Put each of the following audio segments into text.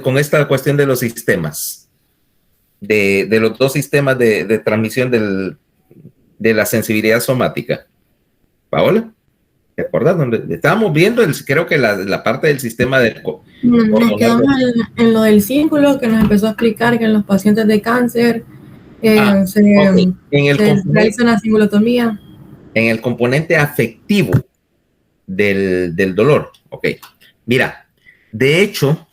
con esta cuestión de los sistemas, de los dos sistemas de transmisión de la sensibilidad somática. Paola, ¿te acuerdas? Donde estábamos viendo, creo que la parte del sistema del... Nos quedamos en lo del cíngulo, que nos empezó a explicar que en los pacientes de cáncer se realiza una cingulotomía. En el componente afectivo del dolor. Ok. Mira, de hecho,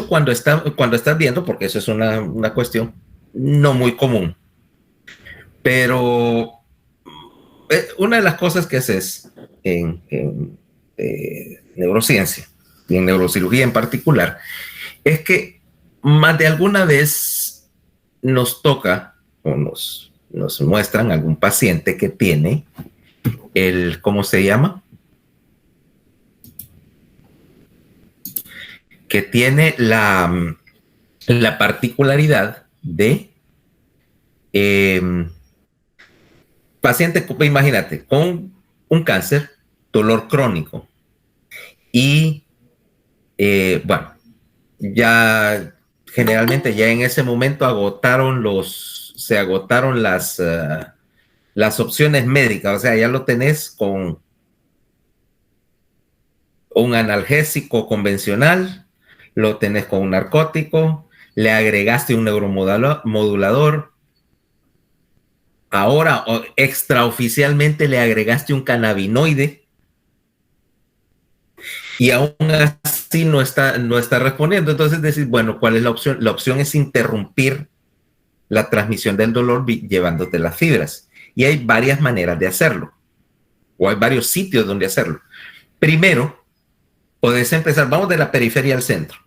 cuando estás viendo, porque eso es una cuestión no muy común, pero una de las cosas que haces en neurociencia y en neurocirugía en particular es que más de alguna vez nos toca o nos muestran algún paciente que tiene ¿cómo se llama? Que tiene la particularidad de paciente, imagínate, con un cáncer, dolor crónico. Y bueno, ya generalmente ya en ese momento se agotaron las opciones médicas, o sea, ya lo tenés con un analgésico convencional, lo tenés con un narcótico, le agregaste un neuromodulador, ahora extraoficialmente le agregaste un cannabinoide y aún así no está respondiendo. Entonces decís, bueno, ¿cuál es la opción? La opción es interrumpir la transmisión del dolor llevándote las fibras. Y hay varias maneras de hacerlo, o hay varios sitios donde hacerlo. Primero, podés empezar, vamos de la periferia al centro.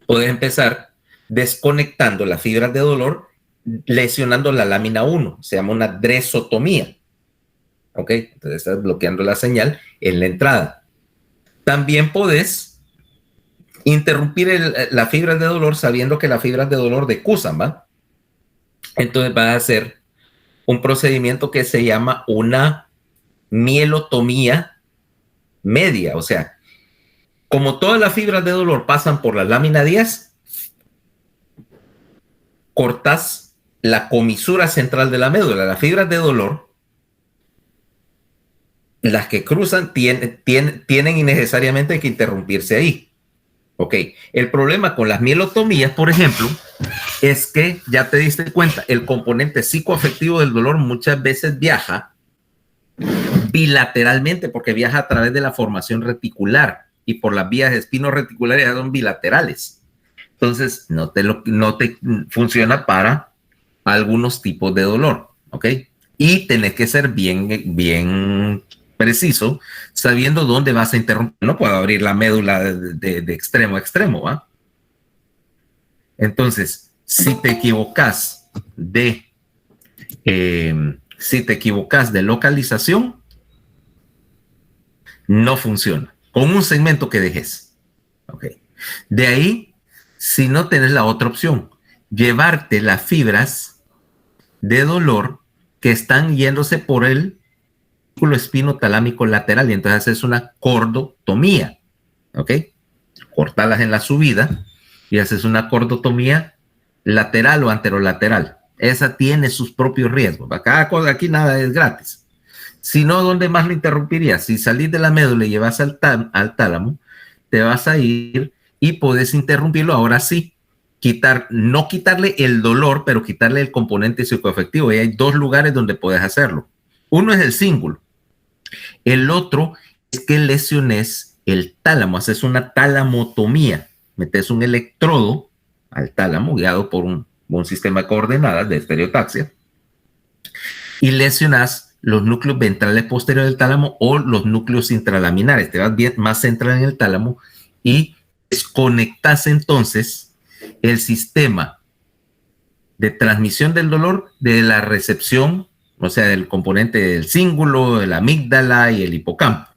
Podés empezar desconectando las fibras de dolor, lesionando la lámina 1, se llama una dresotomía. ¿Ok? Entonces estás bloqueando la señal en la entrada. También podés interrumpir las fibras de dolor sabiendo que las fibras de dolor decusan, ¿va? Entonces vas a hacer un procedimiento que se llama una mielotomía media, o sea, como todas las fibras de dolor pasan por la lámina 10, cortas la comisura central de la médula. Las fibras de dolor, las que cruzan, tienen innecesariamente que interrumpirse ahí. Ok, el problema con las mielotomías, por ejemplo, es que, ya te diste cuenta, el componente psicoafectivo del dolor muchas veces viaja bilateralmente, porque viaja a través de la formación reticular y por las vías espinoreticulares son bilaterales. Entonces, no te funciona para algunos tipos de dolor, ¿ok? Y tenés que ser bien preciso, sabiendo dónde vas a interrumpir. No puedo abrir la médula de extremo a extremo, ¿va? Entonces, si te equivocas de localización, no funciona. Con un segmento que dejes. Okay. De ahí, si no tenés la otra opción, llevarte las fibras de dolor que están yéndose por el músculo espinotalámico lateral y entonces es una cordotomía. ¿Ok? Cortalas en la subida y haces una cordotomía lateral o anterolateral. Esa tiene sus propios riesgos. Aquí nada es gratis. Si no, ¿dónde más lo interrumpirías? Si salís de la médula y llevas al tálamo, te vas a ir y puedes interrumpirlo. Ahora sí, no quitarle el dolor, pero quitarle el componente psicoafectivo. Y hay dos lugares donde puedes hacerlo. Uno es el cíngulo. El otro es que lesiones el tálamo. Haces una talamotomía. Metes un electrodo al tálamo guiado por un sistema de coordenadas de estereotaxia y lesionas los núcleos ventrales posteriores del tálamo o los núcleos intralaminares. Te vas bien más central en el tálamo y desconectas entonces el sistema de transmisión del dolor de la recepción, o sea, del componente del cíngulo, de la amígdala y el hipocampo.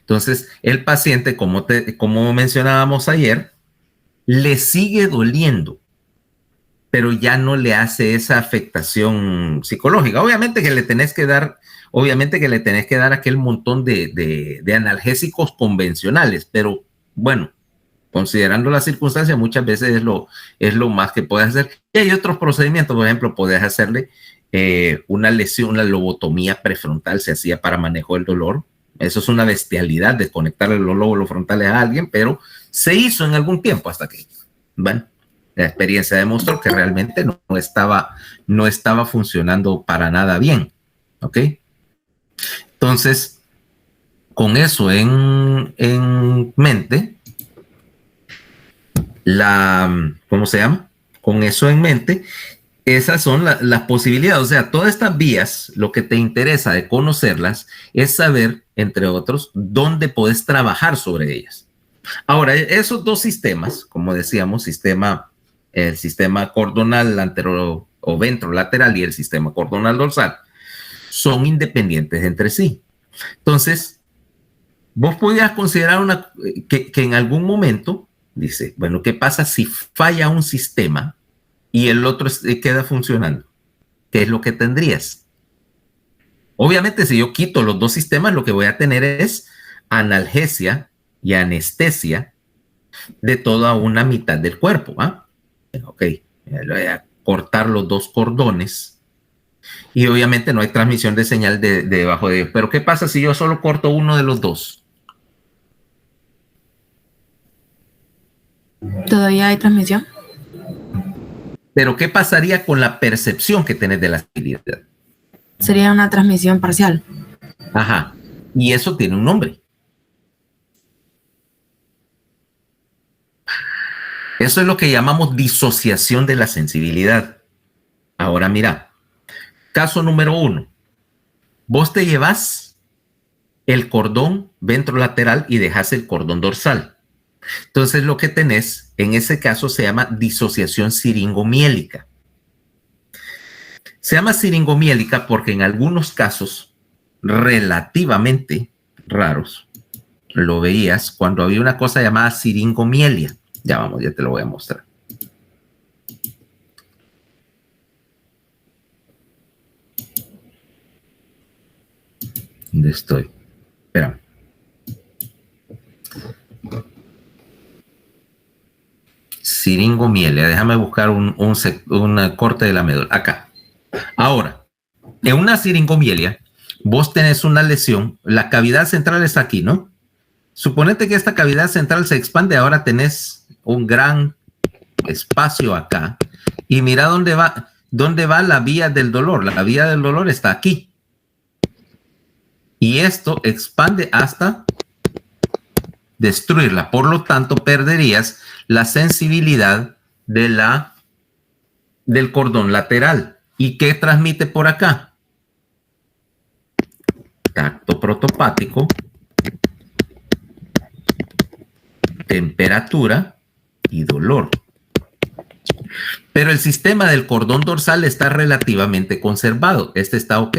Entonces, el paciente, como mencionábamos ayer, le sigue doliendo, pero ya no le hace esa afectación psicológica. Obviamente que le tenés que dar aquel montón de analgésicos convencionales, pero bueno, considerando las circunstancias, muchas veces es lo más que puedes hacer. Y hay otros procedimientos, por ejemplo, puedes hacerle una lesión, una lobotomía prefrontal, se hacía para manejo del dolor. Eso es una bestialidad, desconectarle los lóbulos frontales a alguien, pero se hizo en algún tiempo hasta que, bueno, la experiencia demostró que realmente no estaba funcionando para nada bien, ¿ok? Entonces, con eso en mente, ¿cómo se llama? Con eso en mente, esas son las posibilidades. O sea, todas estas vías, lo que te interesa de conocerlas es saber, entre otros, dónde puedes trabajar sobre ellas. Ahora, esos dos sistemas, como decíamos, el sistema cordonal antero o ventrolateral y el sistema cordonal dorsal, son independientes entre sí. Entonces, vos podrías considerar que en algún momento, dice, bueno, ¿qué pasa si falla un sistema y el otro queda funcionando? ¿Qué es lo que tendrías? Obviamente, si yo quito los dos sistemas, lo que voy a tener es analgesia y anestesia de toda una mitad del cuerpo. Ok, le voy a cortar los dos cordones y obviamente no hay transmisión de señal de debajo de ellos. Pero ¿qué pasa si yo solo corto uno de los dos? ¿Todavía hay transmisión? Pero ¿qué pasaría con la percepción que tenés de la sensibilidad? Sería una transmisión parcial. Ajá, y eso tiene un nombre. Eso es lo que llamamos disociación de la sensibilidad. Ahora mira, caso número 1. Vos te llevas el cordón ventrolateral y dejas el cordón dorsal. Entonces lo que tenés en ese caso se llama disociación siringomiélica. Se llama siringomiélica porque en algunos casos relativamente raros lo veías cuando había una cosa llamada siringomielia. Ya te lo voy a mostrar. ¿Dónde estoy? Espera. Siringomielia. Déjame buscar un corte de la médula. Acá. Ahora, en una siringomielia, vos tenés una lesión. La cavidad central está aquí, ¿no? Suponete que esta cavidad central se expande. Ahora tenés un gran espacio acá. Y mira dónde va la vía del dolor. La vía del dolor está aquí. Y esto expande hasta destruirla. Por lo tanto, perderías la sensibilidad del cordón lateral. ¿Y qué transmite por acá? Tacto protopático, temperatura y dolor. Pero el sistema del cordón dorsal está relativamente conservado. Este está ok.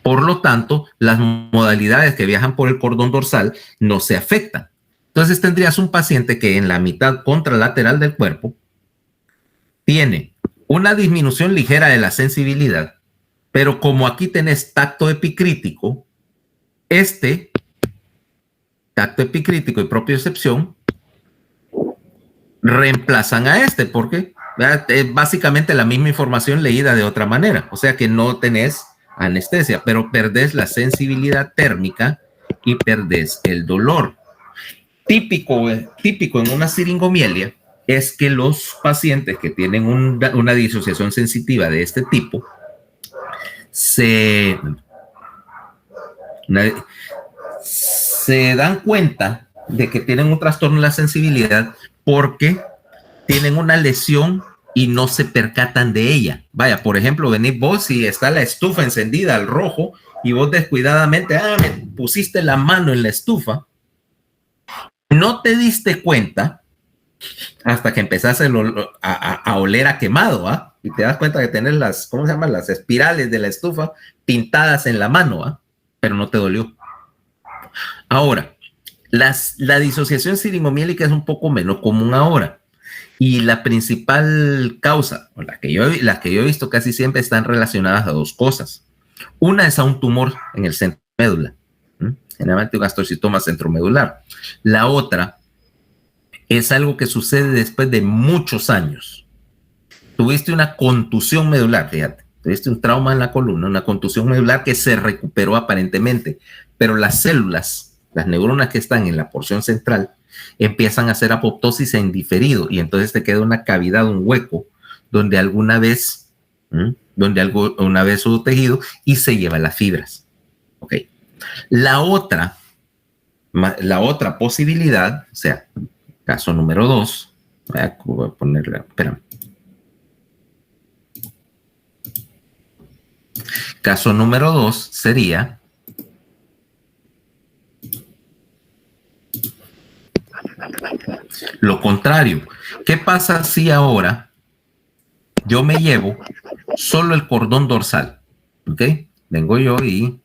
Por lo tanto, las modalidades que viajan por el cordón dorsal no se afectan. Entonces tendrías un paciente que en la mitad contralateral del cuerpo tiene una disminución ligera de la sensibilidad, pero como aquí tenés tacto epicrítico, este tacto epicrítico y propiocepción reemplazan a este, porque es básicamente la misma información leída de otra manera. O sea que no tenés anestesia, pero perdés la sensibilidad térmica y perdés el dolor. Típico en una siringomielia es que los pacientes que tienen una disociación sensitiva de este tipo se dan cuenta de que tienen un trastorno de la sensibilidad porque tienen una lesión y no se percatan de ella. Vaya, por ejemplo, venís vos y está la estufa encendida al rojo y vos descuidadamente, me pusiste la mano en la estufa. No te diste cuenta hasta que empezaste a oler a quemado, y te das cuenta de tener las espirales de la estufa pintadas en la mano, pero no te dolió. Ahora, la disociación siringomiélica es un poco menos común ahora. Y la principal causa, o las que yo he visto casi siempre están relacionadas a dos cosas. Una es a un tumor en el centro de la médula, generalmente un gastrocitoma centromedular. La otra es algo que sucede después de muchos años. Tuviste una contusión medular, fíjate, tuviste un trauma en la columna, una contusión medular que se recuperó aparentemente, pero las células, las neuronas que están en la porción central, empiezan a hacer apoptosis en diferido y entonces te queda una cavidad, un hueco, donde alguna vez hubo tejido y se lleva las fibras. Ok. La otra posibilidad, o sea, caso número 2, voy a ponerle, espérame. Caso número 2 sería lo contrario. ¿Qué pasa si ahora yo me llevo solo el cordón dorsal? ¿Ok? Vengo yo y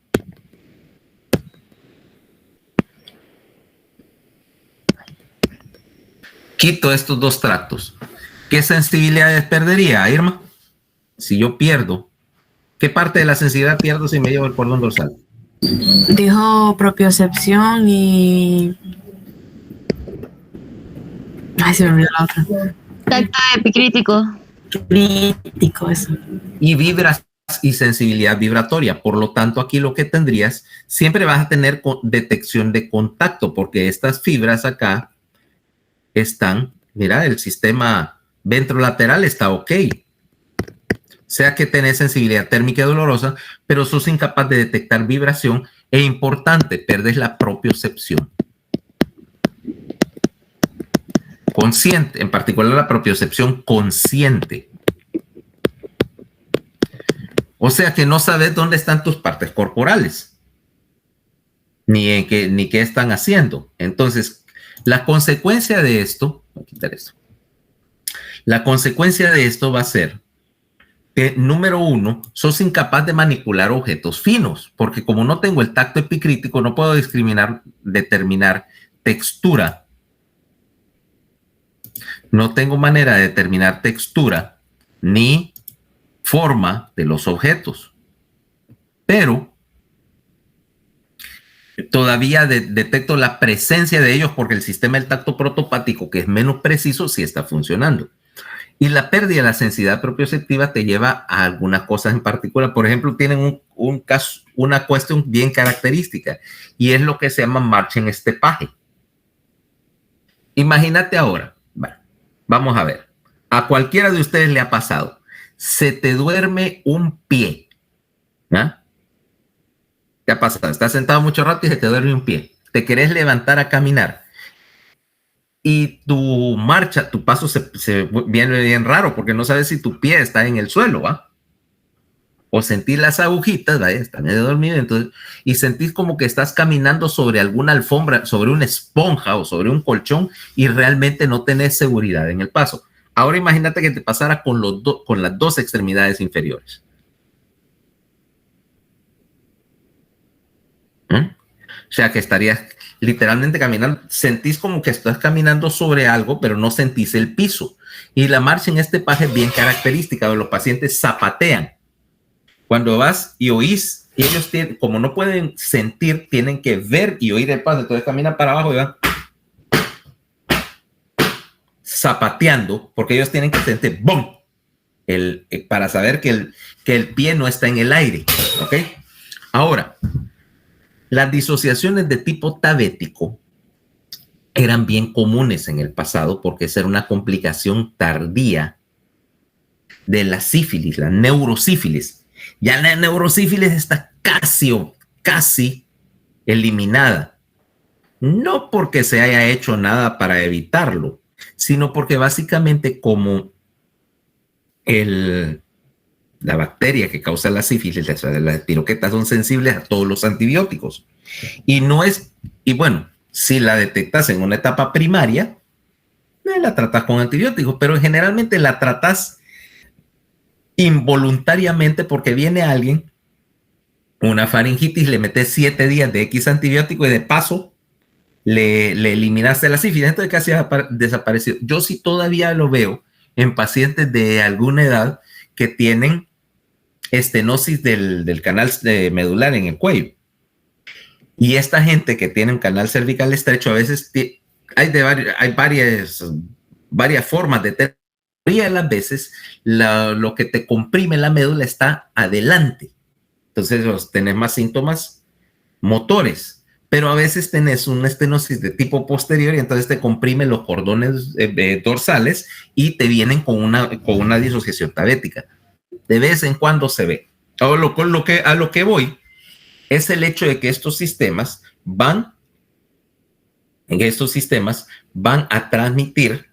quito estos dos tractos. ¿Qué sensibilidades perdería, Irma? Si yo pierdo, ¿qué parte de la sensibilidad pierdo si me llevo el cordón dorsal? Dijo propiocepción y... Ay, se me olvidó la otra. Tacto epicrítico. Crítico, eso. Y vibras y sensibilidad vibratoria. Por lo tanto, aquí lo que tendrías, siempre vas a tener detección de contacto, porque estas fibras acá están, mira, el sistema ventrolateral está ok. Sea que tenés sensibilidad térmica y dolorosa, pero sos incapaz de detectar vibración e importante, perdes la propiocepción. Consciente, en particular la propiocepción consciente. O sea que no sabes dónde están tus partes corporales, ni qué están haciendo. Entonces, la consecuencia de esto, voy a quitar esto. La consecuencia de esto va a ser que, número 1, sos incapaz de manipular objetos finos, porque como no tengo el tacto epicrítico, no puedo determinar textura. No tengo manera de determinar textura ni forma de los objetos. Pero todavía detecto la presencia de ellos porque el sistema del tacto protopático, que es menos preciso, sí está funcionando. Y la pérdida de la sensibilidad propioceptiva te lleva a algunas cosas en particular. Por ejemplo, tienen una cuestión bien característica y es lo que se llama marcha en estepaje. Imagínate ahora, bueno, vamos a ver, a cualquiera de ustedes le ha pasado, se te duerme un pie, ¿ah? ¿Qué ha pasado? Estás sentado mucho rato y se te duerme un pie, te querés levantar a caminar y tu marcha, tu paso se viene bien raro porque no sabes si tu pie está en el suelo, ¿va? O sentís las agujitas, ¿vale? Está medio dormido, entonces, y sentís como que estás caminando sobre alguna alfombra, sobre una esponja o sobre un colchón y realmente no tenés seguridad en el paso. Ahora imagínate que te pasara con las dos extremidades inferiores. O sea que estarías literalmente caminando, sentís como que estás caminando sobre algo, pero no sentís el piso. Y la marcha en este paje es bien característica, los pacientes zapatean. Cuando vas y oís, y ellos tienen, como no pueden sentir, tienen que ver y oír el paso, entonces caminan para abajo y van zapateando, porque ellos tienen que sentir ¡bum! Para saber que el pie no está en el aire. ¿Ok? Ahora, las disociaciones de tipo tabético eran bien comunes en el pasado porque esa era una complicación tardía de la sífilis, la neurosífilis. Ya la neurosífilis está casi eliminada. No porque se haya hecho nada para evitarlo, sino porque básicamente como la bacteria que causa la sífilis, las espiroquetas son sensibles a todos los antibióticos. Y bueno, si la detectas en una etapa primaria, la tratas con antibióticos, pero generalmente la tratas involuntariamente porque viene alguien, una faringitis, le metes 7 días de X antibiótico y de paso le eliminaste la sífilis, entonces casi desapareció. Yo sí todavía lo veo en pacientes de alguna edad que tienen estenosis del canal medular en el cuello. Y esta gente que tiene un canal cervical estrecho a veces hay varias formas de tener. La mayoría de las veces lo que te comprime la médula está adelante. Entonces tenés más síntomas motores, pero a veces tenés una estenosis de tipo posterior y entonces te comprime los cordones dorsales y te vienen con una disociación tabética. De vez en cuando se ve. A lo que voy es el hecho de que estos sistemas van a transmitir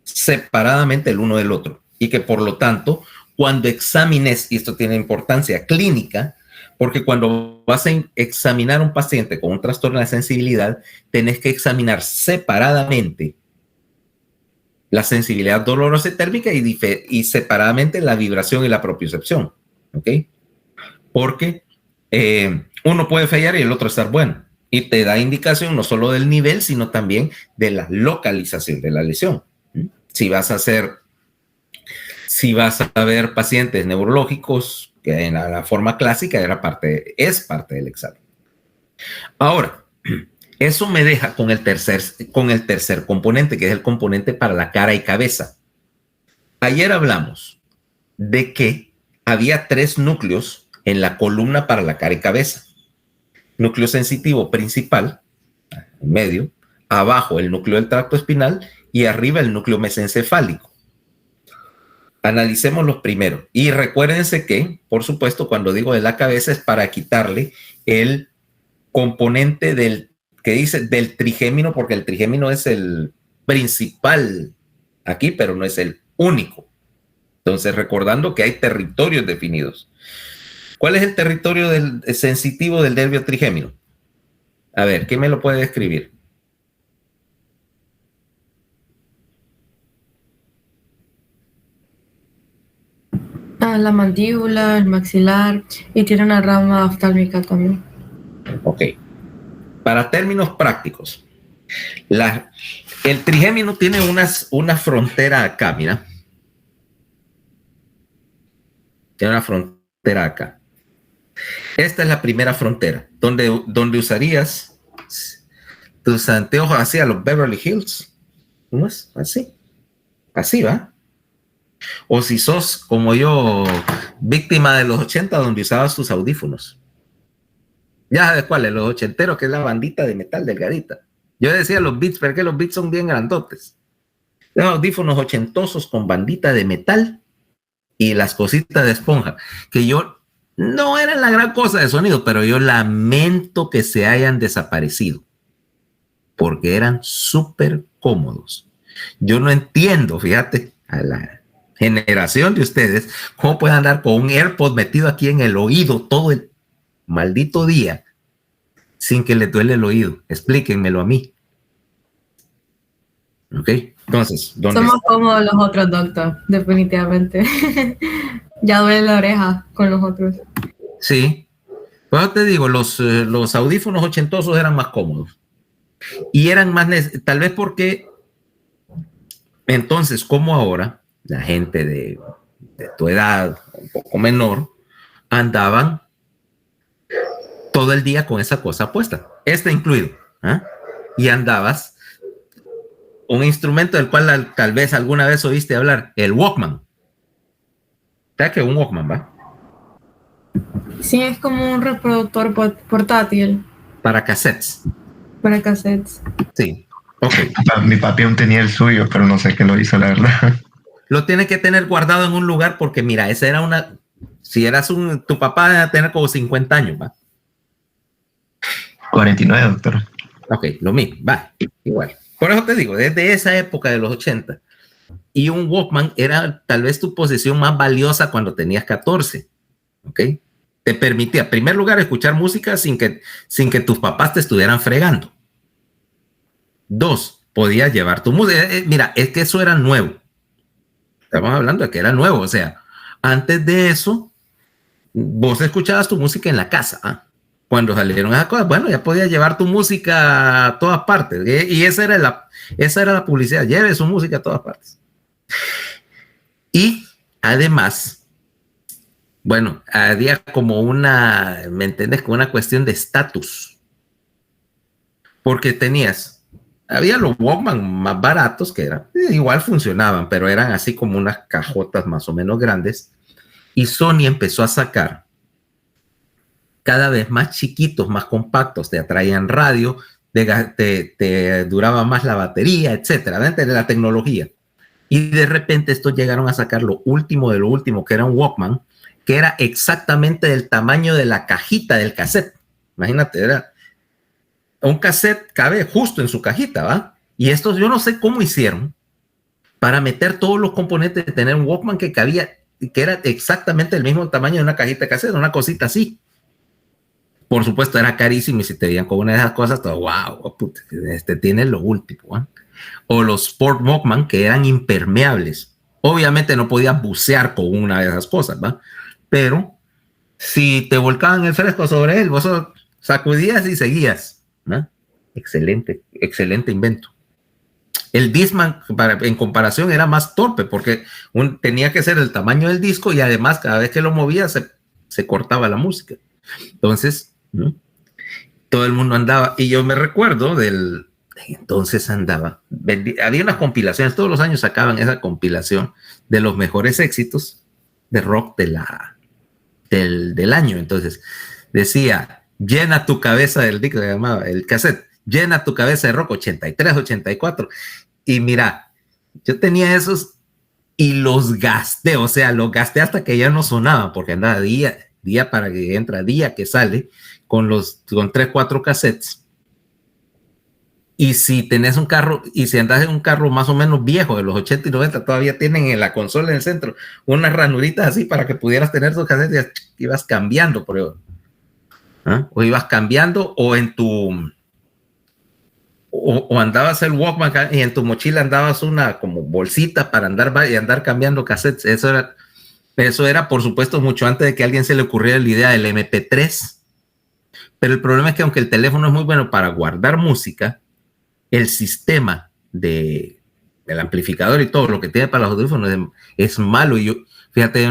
separadamente el uno del otro y que por lo tanto cuando examines, y esto tiene importancia clínica, porque cuando vas a examinar a un paciente con un trastorno de la sensibilidad, tenés que examinar separadamente la sensibilidad dolorosa y térmica y separadamente la vibración y la propiocepción, ¿ok? Porque uno puede fallar y el otro estar bueno. Y te da indicación no solo del nivel, sino también de la localización de la lesión. Si vas a ver pacientes neurológicos, que en la forma clásica es parte del examen. Ahora, eso me deja con el tercer componente, que es el componente para la cara y cabeza. Ayer hablamos de que había 3 núcleos en la columna para la cara y cabeza. Núcleo sensitivo principal, en medio, abajo el núcleo del tracto espinal y arriba el núcleo mesencefálico. Analicemos los primeros. Y recuérdense que, por supuesto, cuando digo de la cabeza es para quitarle el componente que dice del trigémino, porque el trigémino es el principal aquí, pero no es el único. Entonces, recordando que hay territorios definidos. ¿Cuál es el territorio sensitivo del nervio trigémino? A ver, ¿quién me lo puede describir? La mandíbula, el maxilar y tiene una rama oftálmica también. Ok. Para términos prácticos, el trigémino tiene una frontera acá, mira. Tiene una frontera acá. Esta es la primera frontera, donde usarías tus anteojos así a los Beverly Hills. ¿Cómo es? Así. Así, ¿va? O si sos, como yo, víctima de los 80, donde usabas tus audífonos. Ya sabes cuáles, los ochenteros, que es la bandita de metal delgadita. Yo decía los Beats, pero que los Beats son bien grandotes. Los audífonos ochentosos con bandita de metal y las cositas de esponja, que yo no eran la gran cosa de sonido, pero yo lamento que se hayan desaparecido, porque eran súper cómodos. Yo no entiendo, fíjate, a la generación de ustedes, cómo pueden andar con un AirPod metido aquí en el oído todo el maldito día sin que le duele el oído. Explíquenmelo a mí. ¿Ok? Entonces, somos como los otros, doctor, definitivamente. Ya duele la oreja con los otros. Sí. Pues te digo, los audífonos ochentosos eran más cómodos. Y eran más, tal vez porque entonces, como ahora, la gente de tu edad, un poco menor, andaban todo el día con esa cosa puesta, incluido, ¿eh? Y andabas un instrumento del cual tal vez alguna vez oíste hablar, el Walkman. ¿Sabes qué es un Walkman, va? Sí, es como un reproductor portátil. Para cassettes. Para cassettes. Sí, ok. Mi papi aún tenía el suyo, pero no sé qué lo hizo, la verdad. Lo tiene que tener guardado en un lugar porque, mira, esa era si eras tu papá debe tener como 50 años, ¿va? 49, doctor. Ok, lo mismo, va, igual. Por eso te digo, desde esa época de los 80, y un Walkman era tal vez tu posesión más valiosa cuando tenías 14, ¿ok? Te permitía, en primer lugar, escuchar música sin que tus papás te estuvieran fregando. 2, podías llevar tu música. Mira, es que eso era nuevo. Estamos hablando de que era nuevo, o sea, antes de eso, vos escuchabas tu música en la casa, ¿ah? Cuando salieron esas cosas, bueno, ya podías llevar tu música a todas partes. Y esa era la publicidad, lleve su música a todas partes. Y además, bueno, había como ¿me entiendes? Como una cuestión de estatus. Porque tenías había los Walkman más baratos que eran, igual funcionaban, pero eran así como unas cajotas más o menos grandes. Y Sony empezó a sacar cada vez más chiquitos, más compactos, te atraían radio, te duraba más la batería, etcétera, de la tecnología. Y de repente estos llegaron a sacar lo último de lo último, que era un Walkman, que era exactamente del tamaño de la cajita del cassette. Imagínate, era un cassette, cabe justo en su cajita, ¿va? Y estos yo no sé cómo hicieron para meter todos los componentes de tener un Walkman que cabía, que era exactamente el mismo tamaño de una cajita de cassette, una cosita así. Por supuesto, era carísimo y si te veían con una de esas cosas, todo, wow, puta, tiene lo último, ¿eh? O los Sport Walkman que eran impermeables. Obviamente no podías bucear con una de esas cosas, ¿va? Pero si te volcaban el fresco sobre él, vos sacudías y seguías, ¿no? Excelente, excelente invento. El Discman, en comparación, era más torpe porque tenía que ser el tamaño del disco y además cada vez que lo movía se cortaba la música. Entonces, ¿no? Todo el mundo andaba, y yo me recuerdo entonces andaba, había unas compilaciones, todos los años sacaban esa compilación de los mejores éxitos de rock del año. Entonces decía, llena tu cabeza del disco, se llamaba el cassette, llena tu cabeza de rock 83, 84, y mira, yo tenía esos y los gasté, o sea, los gasté hasta que ya no sonaban, porque andaba día para que entra, día que sale, con 3, 4 cassettes. Y si tenés un carro, y si andás en un carro más o menos viejo, de los 80 y 90, todavía tienen en la consola en el centro unas ranuritas así para que pudieras tener tus cassettes y ibas cambiando, por ejemplo. ¿Ah? O ibas cambiando, o en tu... O andabas el Walkman y en tu mochila andabas una como bolsita para andar cambiando cassettes. Eso era, por supuesto, mucho antes de que a alguien se le ocurriera la idea del MP3. Pero el problema es que aunque el teléfono es muy bueno para guardar música, el sistema del amplificador y todo lo que tiene para los audífonos es malo. Y yo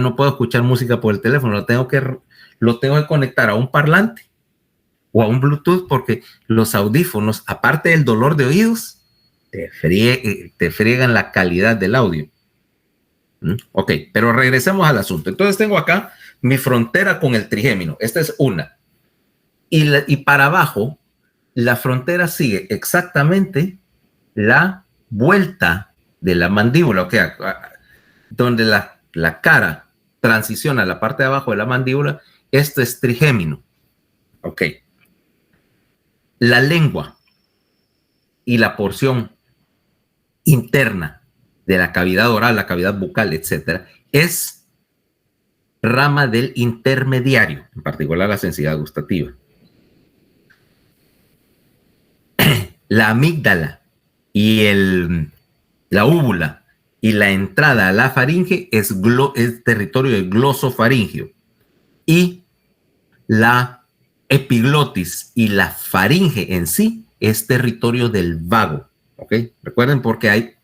no puedo escuchar música por el teléfono, lo tengo que conectar a un parlante o a un Bluetooth, porque los audífonos, aparte del dolor de oídos, te friegan la calidad del audio. Ok, pero regresemos al asunto. Entonces tengo acá mi frontera con el trigémino. Esta es una. Y para abajo, la frontera sigue exactamente la vuelta de la mandíbula, o sea, donde la cara transiciona a la parte de abajo de la mandíbula. Esto es trigémino. Ok. La lengua y la porción interna de la cavidad oral, la cavidad bucal, etcétera, es rama del intermediario, en particular la sensibilidad gustativa. La amígdala y la úvula y la entrada a la faringe es territorio del glosofaringio, y la epiglotis y la faringe en sí es territorio del vago. ¿Ok? Recuerden, porque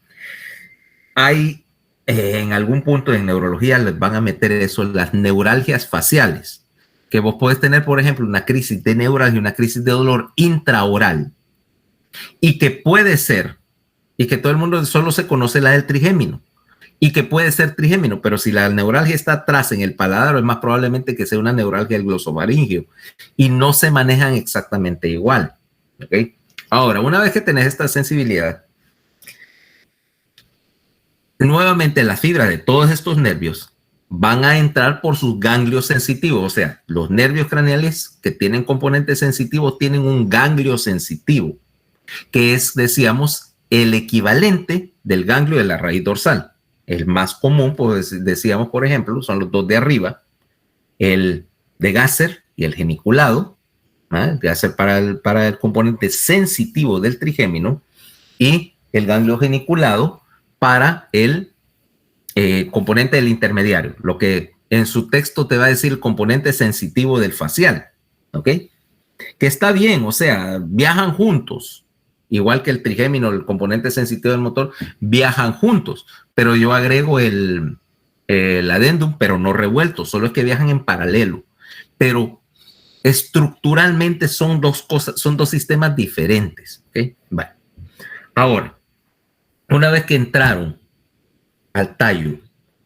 hay en algún punto en neurología les van a meter eso, las neuralgias faciales, que vos podés tener, por ejemplo, una crisis de neuralgia, una crisis de dolor intraoral, y que puede ser, y que todo el mundo solo se conoce la del trigémino, y que puede ser trigémino, pero si la neuralgia está atrás en el paladar, es más probablemente que sea una neuralgia del glosofaringio, y no se manejan exactamente igual. ¿Ok? Ahora, una vez que tenés esta sensibilidad, nuevamente las fibras de todos estos nervios van a entrar por sus ganglios sensitivos, o sea, los nervios craneales que tienen componentes sensitivos tienen un ganglio sensitivo, que es, decíamos, el equivalente del ganglio de la raíz dorsal. El más común, pues decíamos, por ejemplo, son los dos de arriba, el de Gasser y el geniculado, ¿eh? Gasser para el componente sensitivo del trigémino, y el ganglio geniculado para el componente del intermediario, lo que en su texto te va a decir el componente sensitivo del facial, ¿ok? Que está bien, o sea, viajan juntos, igual que el trigémino, el componente sensitivo del motor, viajan juntos, pero yo agrego el adendum, pero no revuelto, solo es que viajan en paralelo, pero estructuralmente son dos cosas, son dos sistemas diferentes, ¿ok? Bueno, Ahora, una vez que entraron al tallo,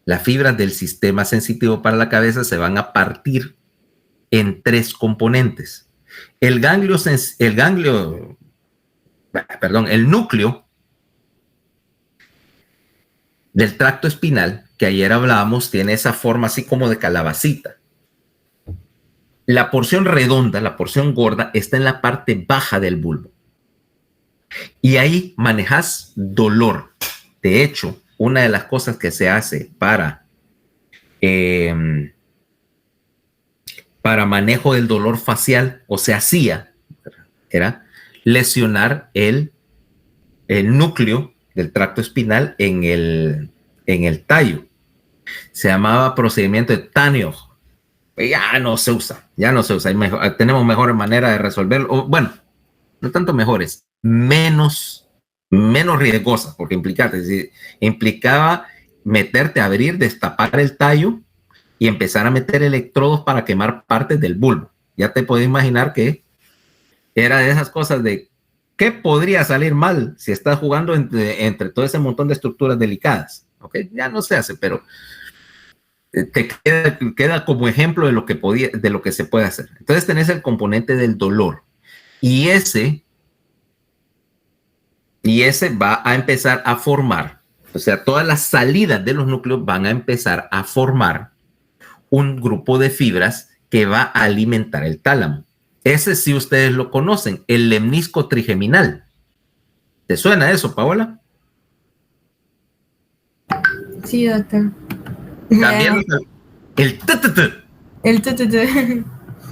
las fibras del sistema sensitivo para la cabeza se van a partir en 3 componentes. El núcleo del tracto espinal, que ayer hablábamos, tiene esa forma así como de calabacita. La porción redonda, la porción gorda, está en la parte baja del bulbo. Y ahí manejas dolor. De hecho, una de las cosas que se hace para manejo del dolor facial, o se hacía, era lesionar el núcleo del tracto espinal en el tallo. Se llamaba procedimiento de Tanio. Ya no se usa. Tenemos mejores maneras de resolverlo. Bueno, no tanto mejores, menos riesgosas, porque implicaba meterte, abrir, destapar el tallo y empezar a meter electrodos para quemar partes del bulbo. Ya te puedes imaginar que era de esas cosas de ¿qué podría salir mal si estás jugando entre todo ese montón de estructuras delicadas? ¿Okay? Ya no se hace, pero te queda como ejemplo de lo que se puede hacer. Entonces tenés el componente del dolor y ese va a empezar a formar, o sea, todas las salidas de los núcleos van a empezar a formar un grupo de fibras que va a alimentar el tálamo. Ese sí ustedes lo conocen, el lemnisco trigeminal. ¿Te suena eso, Paola? Sí, doctor. También el TTT. El TTT.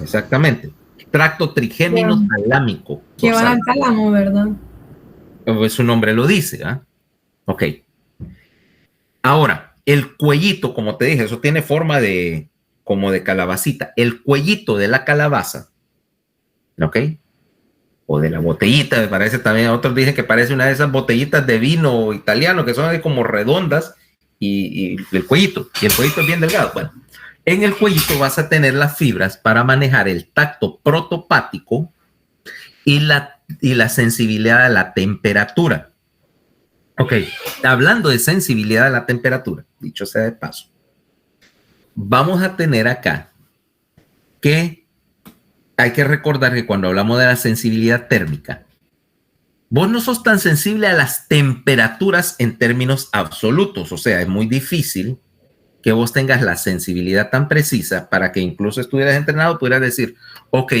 Exactamente. Tracto trigémino talámico. Que va al tálamo, ¿verdad? Su nombre lo dice, ¿ah? Ok. Ahora, el cuellito, como te dije, eso tiene forma como de calabacita. El cuellito de la calabaza, ¿ok? O de la botellita, me parece también. Otros dicen que parece una de esas botellitas de vino italiano que son como redondas y el cuellito es bien delgado. Bueno, en el cuellito vas a tener las fibras para manejar el tacto protopático y la sensibilidad a la temperatura. Ok, hablando de sensibilidad a la temperatura, dicho sea de paso, vamos a tener acá que hay que recordar que cuando hablamos de la sensibilidad térmica, vos no sos tan sensible a las temperaturas en términos absolutos, o sea, es muy difícil que vos tengas la sensibilidad tan precisa para que incluso estuvieras entrenado, pudieras decir, ok,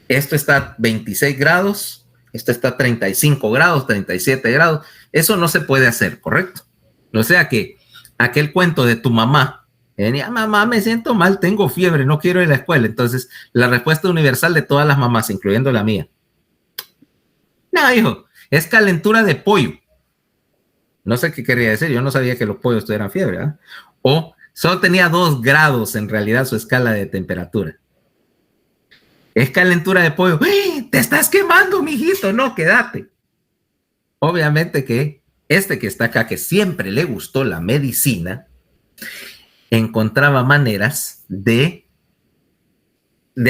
esto está a 26 grados, esto está a 35 grados, 37 grados. Eso no se puede hacer, ¿correcto? O sea que aquel cuento de tu mamá, venía, mamá, me siento mal, tengo fiebre, no quiero ir a la escuela. Entonces, la respuesta universal de todas las mamás, incluyendo la mía. No, hijo, es calentura de pollo. No sé qué quería decir, yo no sabía que los pollos tuvieran fiebre, ¿verdad? O solo tenía 2 grados en realidad su escala de temperatura. Es calentura de pollo. ¡Ay, te estás quemando, mijito! No, quédate. Obviamente que que está acá, que siempre le gustó la medicina, encontraba maneras de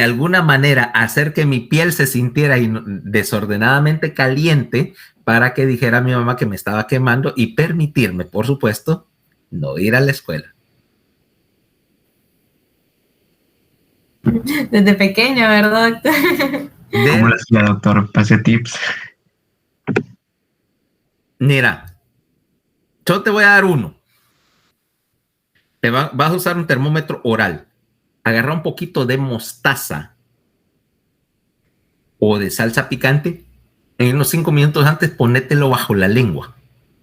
alguna manera hacer que mi piel se sintiera desordenadamente caliente para que dijera a mi mamá que me estaba quemando y permitirme, por supuesto, no ir a la escuela. Desde pequeña, ¿verdad? ¿Cómo lo hacía, doctor? Pase tips. Mira, yo te voy a dar uno. Vas a usar un termómetro oral. Agarra un poquito de mostaza o de salsa picante. En unos 5 minutos antes, ponételo bajo la lengua.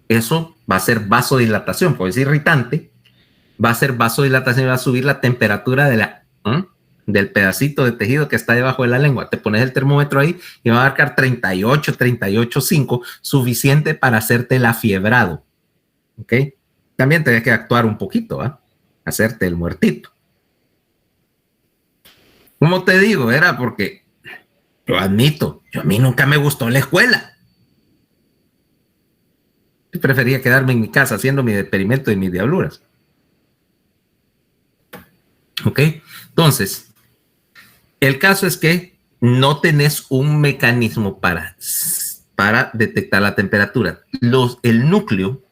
Eso va a ser vasodilatación, porque es irritante. Va a ser vasodilatación y va a subir la temperatura del pedacito de tejido que está debajo de la lengua. Te pones el termómetro ahí y va a marcar 38, 38.5, suficiente para hacerte el afiebrado. ¿Ok? También tenés que actuar un poquito, ¿ah? Hacerte el muertito. Como te digo, era porque yo admito, a mí nunca me gustó la escuela. Yo prefería quedarme en mi casa haciendo mi experimento y mis diabluras. ¿Ok? Entonces, el caso es que no tenés un mecanismo para para detectar la temperatura. El núcleo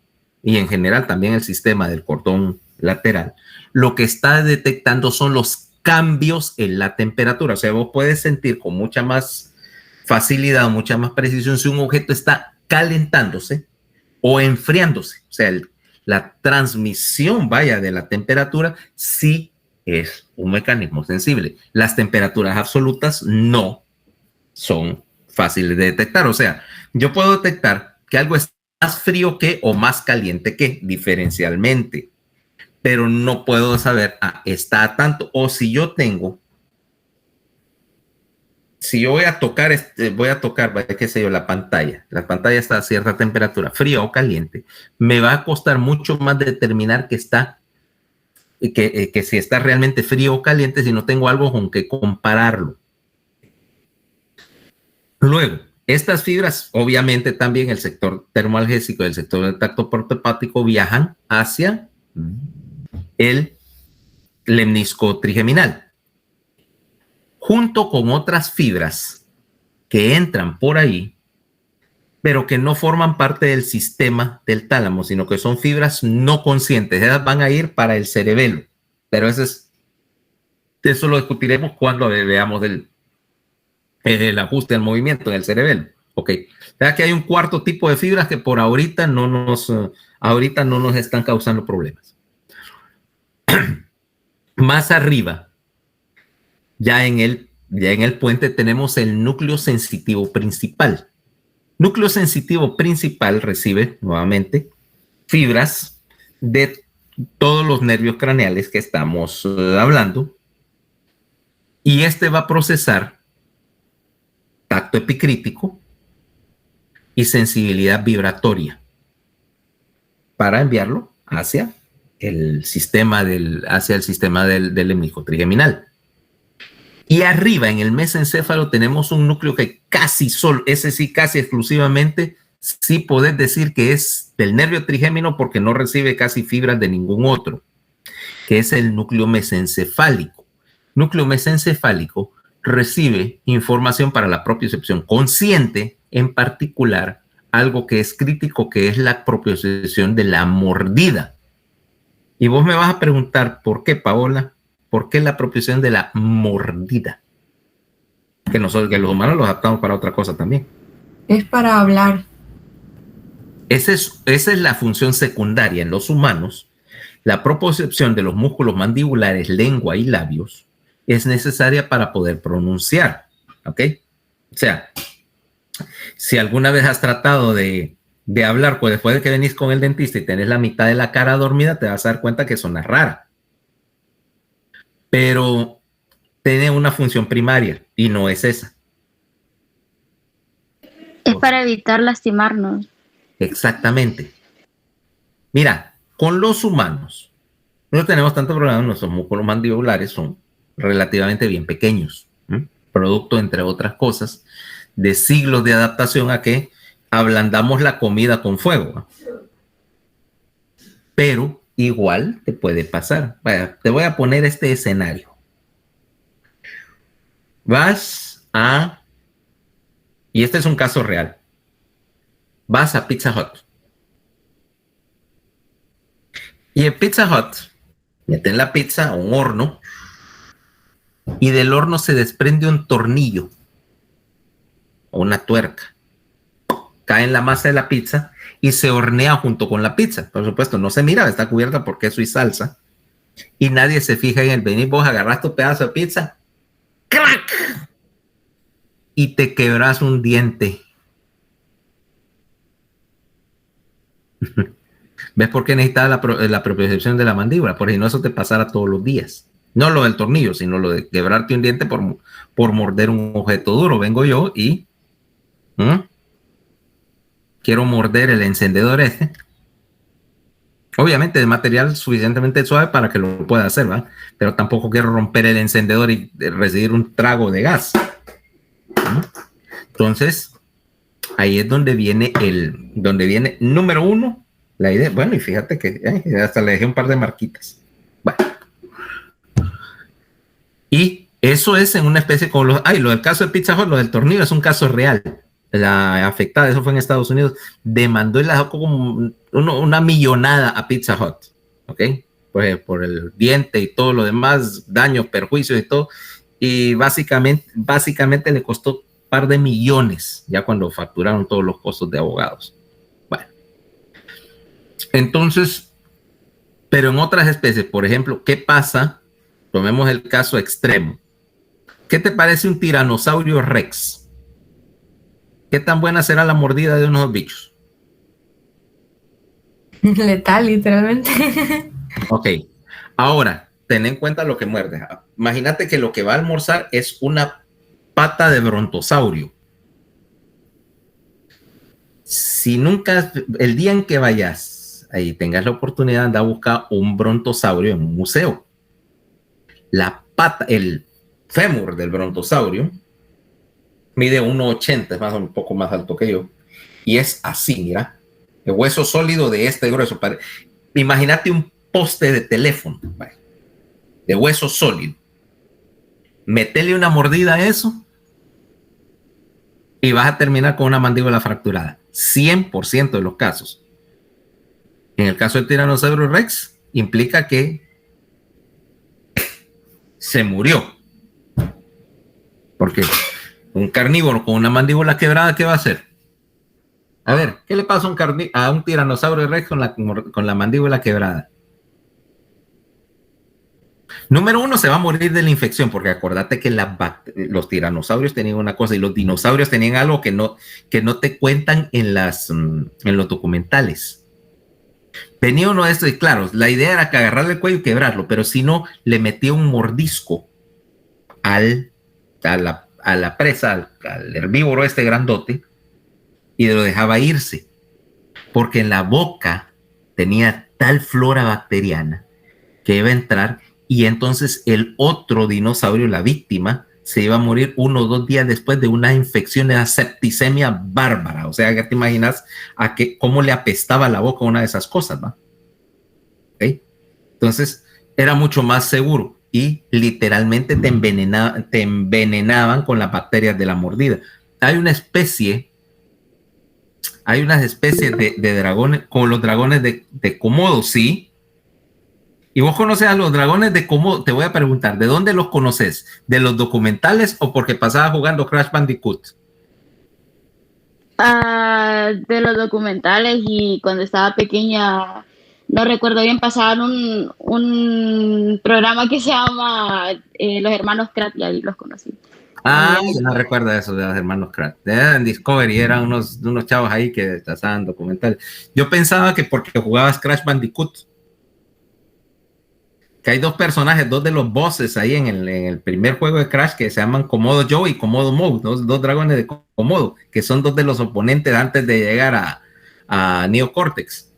y en general también el sistema del cordón lateral, lo que está detectando son los cambios en la temperatura. O sea, vos puedes sentir con mucha más facilidad, mucha más precisión si un objeto está calentándose o enfriándose. O sea, la transmisión, vaya, de la temperatura sí es un mecanismo sensible. Las temperaturas absolutas no son fáciles de detectar. O sea, yo puedo detectar que algo es más frío que o más caliente que diferencialmente, pero no puedo saber, está a tanto. O si yo voy a tocar, qué sé yo, la pantalla está a cierta temperatura, fría o caliente, me va a costar mucho más determinar que si está realmente frío o caliente si no tengo algo con que compararlo. Luego, estas fibras, obviamente también el sector termoalgésico y el sector del tacto portopático viajan hacia el lemnisco trigeminal, junto con otras fibras que entran por ahí, pero que no forman parte del sistema del tálamo, sino que son fibras no conscientes. Esas van a ir para el cerebelo, pero eso lo discutiremos cuando veamos el ajuste al movimiento en el cerebelo. Ok, ya que hay un cuarto tipo de fibras que por ahorita no nos están causando problemas. Más arriba, ya en el puente tenemos el núcleo sensitivo principal. Núcleo sensitivo principal recibe nuevamente fibras de todos los nervios craneales que estamos hablando, y este va a procesar tacto epicrítico y sensibilidad vibratoria para enviarlo hacia el sistema del lemnisco trigeminal. Y arriba en el mesencéfalo tenemos un núcleo que casi exclusivamente, sí podés decir que es del nervio trigémino porque no recibe casi fibras de ningún otro, que es el núcleo mesencefálico. Núcleo mesencefálico recibe información para la propiocepción consciente, en particular algo que es crítico, que es la propiocepción de la mordida. Y vos me vas a preguntar, ¿por qué, Paola? ¿Por qué la propiocepción de la mordida? Que los humanos los adaptamos para otra cosa también. Es para hablar. Esa es la función secundaria en los humanos. La propiocepción de los músculos mandibulares, lengua y labios es necesaria para poder pronunciar. ¿Ok? O sea, si alguna vez has tratado de hablar, pues después de que venís con el dentista y tenés la mitad de la cara dormida, te vas a dar cuenta que suena rara. Pero tiene una función primaria y no es esa. Es para evitar lastimarnos. Exactamente. Mira, con los humanos no tenemos tanto problema. Nuestros músculos mandibulares son relativamente bien pequeños, producto, entre otras cosas, de siglos de adaptación a que ablandamos la comida con fuego. Pero igual te puede pasar. Vaya, te voy a poner este escenario. Y este es un caso real. Vas a Pizza Hut. Y en Pizza Hut meten la pizza a un horno y del horno se desprende un tornillo o una tuerca. Cae en la masa de la pizza y se hornea junto con la pizza. Por supuesto, no se mira, está cubierta por queso y salsa. Y nadie se fija en el venir. Vos agarras tu pedazo de pizza, ¡crack! Y te quebras un diente. ¿Ves por qué necesitas la propiocepción de la mandíbula? Porque si no, eso te pasara todos los días. No lo del tornillo, sino lo de quebrarte un diente por morder un objeto duro. Vengo yo y quiero morder el encendedor este. Obviamente de material suficientemente suave para que lo pueda hacer, ¿va? Pero tampoco quiero romper el encendedor y recibir un trago de gas. Entonces, ahí es donde viene número uno, la idea. Bueno, y fíjate que hasta le dejé un par de marquitas. Bueno. Y eso es en una especie como lo del caso de Pizza Hut, lo del tornillo es un caso real. la afectada, eso fue en Estados Unidos, demandó y la sacó como una millonada a Pizza Hut, ¿ok? Por el diente y todo lo demás, daños, perjuicios y todo, y básicamente le costó un par de millones, ya cuando facturaron todos los costos de abogados. Bueno, entonces, pero en otras especies, por ejemplo, ¿qué pasa? Tomemos el caso extremo. ¿Qué te parece un tiranosaurio rex? ¿Qué tan buena será la mordida de unos bichos? Letal, literalmente. Ok. Ahora, ten en cuenta lo que muerde. Imagínate que lo que va a almorzar es una pata de brontosaurio. Si nunca, el día en que vayas ahí tengas la oportunidad de buscar un brontosaurio en un museo, la pata, el fémur del brontosaurio mide 1,80, es más un poco más alto que yo, y es así, mira, el hueso sólido de este grueso. Imagínate un poste de teléfono, ¿vale?, de hueso sólido. Metele una mordida a eso y vas a terminar con una mandíbula fracturada. 100% de los casos. En el caso del tiranosaurio rex, implica que se murió. Porque un carnívoro con una mandíbula quebrada, ¿qué va a hacer? A ver, ¿qué le pasa a un tiranosaurio rex con la mandíbula quebrada? Número uno, se va a morir de la infección, porque acordate que los tiranosaurios tenían una cosa y los dinosaurios tenían algo que no te cuentan en los documentales. Venía uno de estos y claro, la idea era que agarrarle el cuello y quebrarlo, pero si no, le metía un mordisco a la presa, al herbívoro este grandote, y lo dejaba irse, porque en la boca tenía tal flora bacteriana que iba a entrar, y entonces el otro dinosaurio, la víctima, se iba a morir 1 o 2 días después de una infección, de una septicemia bárbara. O sea, ya te imaginas cómo le apestaba la boca una de esas cosas, ¿va? ¿Okay? Entonces, era mucho más seguro y literalmente te envenenaban con las bacterias de la mordida. Hay unas especies de dragones, como los dragones de Komodo, sí. Y vos conoces a los dragones de Komodo. Te voy a preguntar, ¿de dónde los conoces? ¿De los documentales o porque pasabas jugando Crash Bandicoot? De los documentales, y cuando estaba pequeña, no recuerdo bien, pasaban un programa que se llama Los Hermanos Kratt, y ahí los conocí. Yo no recuerdo eso de los hermanos Kratt. En Discovery eran unos chavos ahí que pasaban documentales. Yo pensaba que porque jugabas Crash Bandicoot, que hay 2 personajes, 2 de los bosses ahí en el primer juego de Crash, que se llaman Komodo Joe y Komodo Moe, dos dragones de Komodo, que son 2 de los oponentes antes de llegar a Neo Cortex.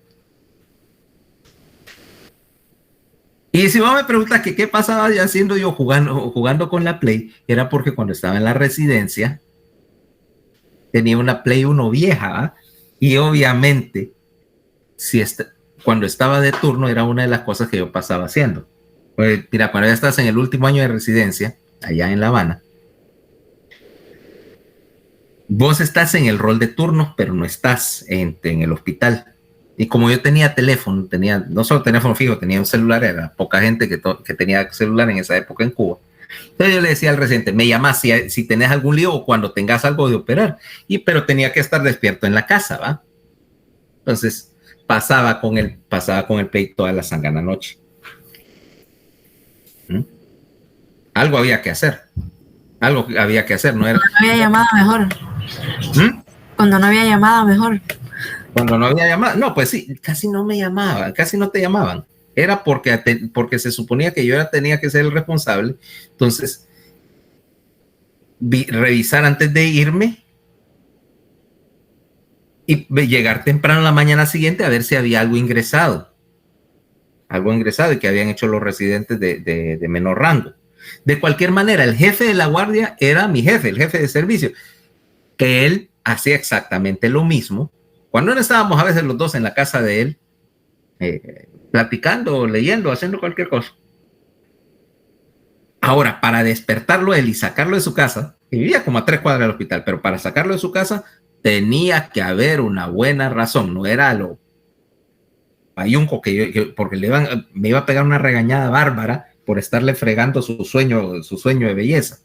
Y si vos me preguntas que qué pasaba ya haciendo yo jugando con la Play, era porque cuando estaba en la residencia tenía una Play 1 vieja, y obviamente cuando estaba de turno era una de las cosas que yo pasaba haciendo. Pues, mira, cuando ya estás en el último año de residencia, allá en La Habana, vos estás en el rol de turno, pero no estás en el hospital. Y como yo tenía teléfono, no solo teléfono fijo, tenía un celular, era poca gente que tenía celular en esa época en Cuba. Entonces yo le decía al residente, me llamas si tenés algún lío o cuando tengas algo de operar. Pero tenía que estar despierto en la casa, ¿va? Entonces pasaba con el Play toda la sangana noche. Algo había que hacer. No era... Cuando no había llamada, mejor. Cuando no había llamada, mejor. Cuando no había llamada, no, pues sí, casi no me llamaban, casi no te llamaban. Era porque se suponía que yo tenía que ser el responsable. Entonces, revisar antes de irme y llegar temprano la mañana siguiente a ver si había algo ingresado y que habían hecho los residentes de menor rango. De cualquier manera, el jefe de la guardia era mi jefe, el jefe de servicio, que él hacía exactamente lo mismo. Cuando no estábamos a veces los dos en la casa de él, platicando, leyendo, haciendo cualquier cosa. Ahora, para despertarlo él y sacarlo de su casa, y vivía como a 3 cuadras del hospital, pero para sacarlo de su casa, tenía que haber una buena razón, no era lo payunco porque me iba a pegar una regañada bárbara por estarle fregando su sueño de belleza.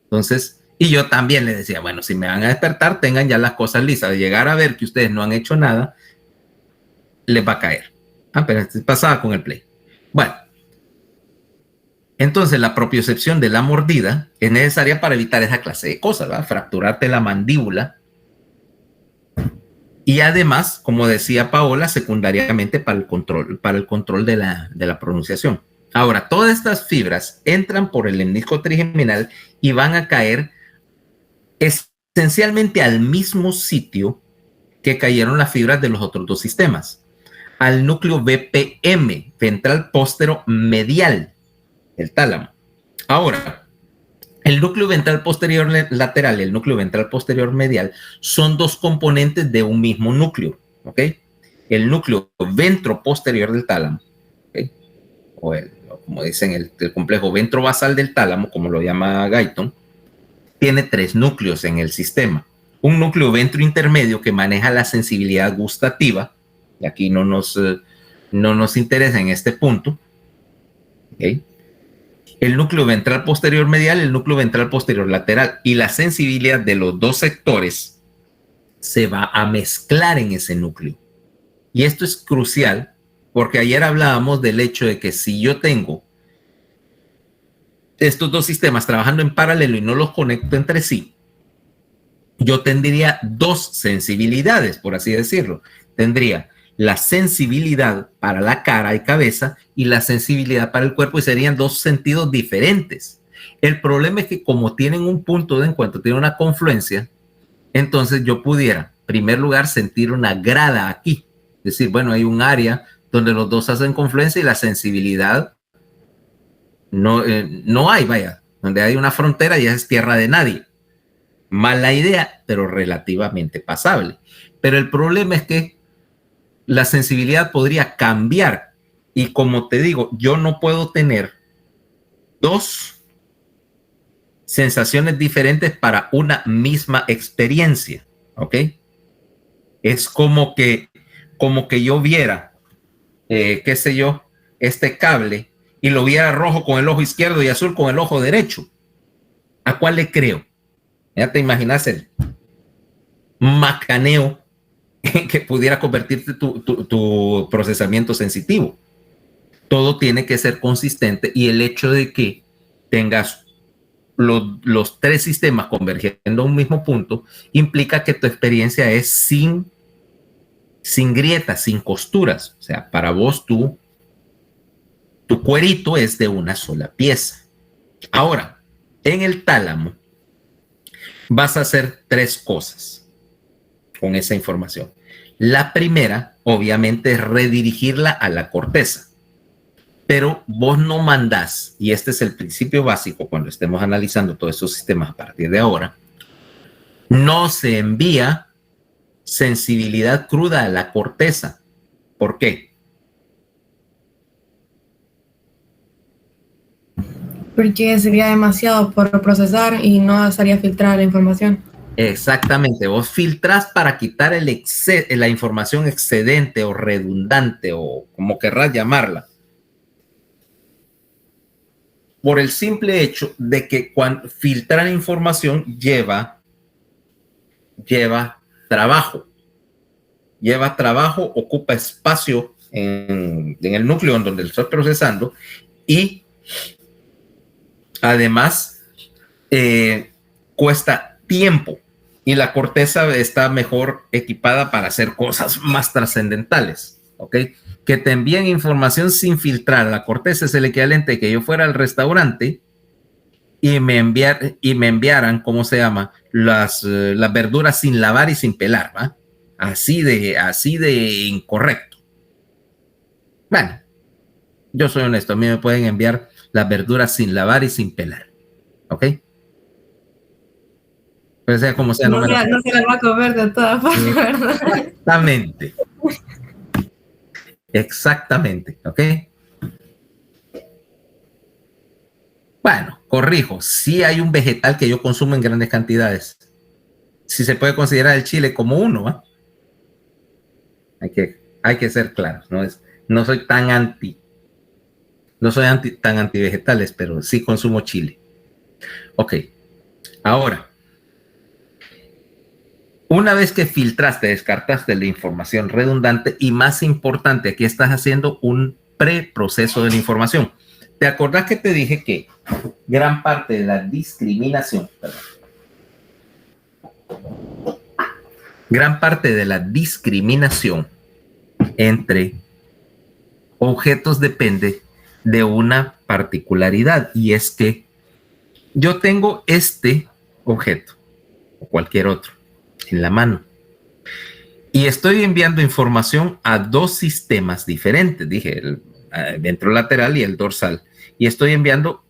Entonces, y yo también le decía, bueno, si me van a despertar, tengan ya las cosas listas. De llegar a ver que ustedes no han hecho nada, les va a caer. Pero pasaba con el play. Bueno, entonces la propiocepción de la mordida es necesaria para evitar esa clase de cosas, ¿verdad? Fracturarte la mandíbula. Y además, como decía Paola, secundariamente para el control de la pronunciación. Ahora, todas estas fibras entran por el lemnisco trigeminal y van a caer esencialmente al mismo sitio que cayeron las fibras de los otros dos sistemas, al núcleo BPM, ventral póstero medial, el tálamo. Ahora, el núcleo ventral posterior lateral y el núcleo ventral posterior medial son dos componentes de un mismo núcleo, ¿ok? El núcleo ventroposterior del tálamo, ¿okay? Como dicen, el complejo ventrovasal del tálamo, como lo llama Guyton, tiene 3 núcleos en el sistema. Un núcleo ventrointermedio que maneja la sensibilidad gustativa, y aquí no nos interesa en este punto, ¿ok? El núcleo ventral posterior medial, el núcleo ventral posterior lateral, y la sensibilidad de los dos sectores se va a mezclar en ese núcleo. Y esto es crucial porque ayer hablábamos del hecho de que si yo tengo estos dos sistemas trabajando en paralelo y no los conecto entre sí, yo tendría 2 sensibilidades, por así decirlo. Tendría la sensibilidad para la cara y cabeza y la sensibilidad para el cuerpo, y serían 2 sentidos diferentes. El problema es que como tienen un punto de encuentro, tienen una confluencia, entonces yo pudiera, en primer lugar, sentir una grada aquí. Es decir, bueno, hay un área donde los dos hacen confluencia y la sensibilidad no hay, vaya, donde hay una frontera y es tierra de nadie. Mala idea, pero relativamente pasable. Pero el problema es que la sensibilidad podría cambiar. Y como te digo, yo no puedo tener 2 sensaciones diferentes para una misma experiencia, ¿ok? Es como que yo viera, qué sé yo, este cable y lo viera rojo con el ojo izquierdo y azul con el ojo derecho. ¿A cuál le creo? Ya te imaginas el macaneo que pudiera convertirte tu procesamiento sensitivo. Todo tiene que ser consistente, y el hecho de que tengas los 3 sistemas convergiendo a un mismo punto implica que tu experiencia es sin grietas, sin costuras. O sea, para vos tu cuerito es de una sola pieza. Ahora, en el tálamo vas a hacer 3 cosas con esa información. La primera, obviamente, es redirigirla a la corteza. Pero vos no mandás, y este es el principio básico cuando estemos analizando todos estos sistemas a partir de ahora, no se envía sensibilidad cruda a la corteza. ¿Por qué? Porque sería demasiado por procesar y no estaría filtrada la información. Exactamente, vos filtrás para quitar la información excedente o redundante, o como querrás llamarla, por el simple hecho de que cuando filtrar información lleva trabajo, ocupa espacio en el núcleo en donde lo estoy procesando, y además cuesta tiempo, y la corteza está mejor equipada para hacer cosas más trascendentales, ¿ok? Que te envíen información sin filtrar. La corteza es el equivalente de que yo fuera al restaurante y me enviaran, ¿cómo se llama? Las verduras sin lavar y sin pelar, ¿va? Así de incorrecto. Bueno, yo soy honesto, a mí me pueden enviar las verduras sin lavar y sin pelar, ¿ok? Pero sea como sea, no se las va a comer de todas formas, ¿verdad? Exactamente, ¿ok? Bueno, corrijo, sí hay un vegetal que yo consumo en grandes cantidades. si se puede considerar el chile como uno, ¿va? Hay que ser claros, no soy tan anti vegetales, pero sí consumo chile. Ok, ahora, una vez que filtraste, descartaste la información redundante y más importante, aquí estás haciendo un preproceso de la información. ¿Te acordás que te dije que gran parte de la discriminación, entre objetos depende de una particularidad, y es que yo tengo este objeto o cualquier otro en la mano y estoy enviando información a dos sistemas diferentes, dije, el ventrolateral y el dorsal, y estoy enviando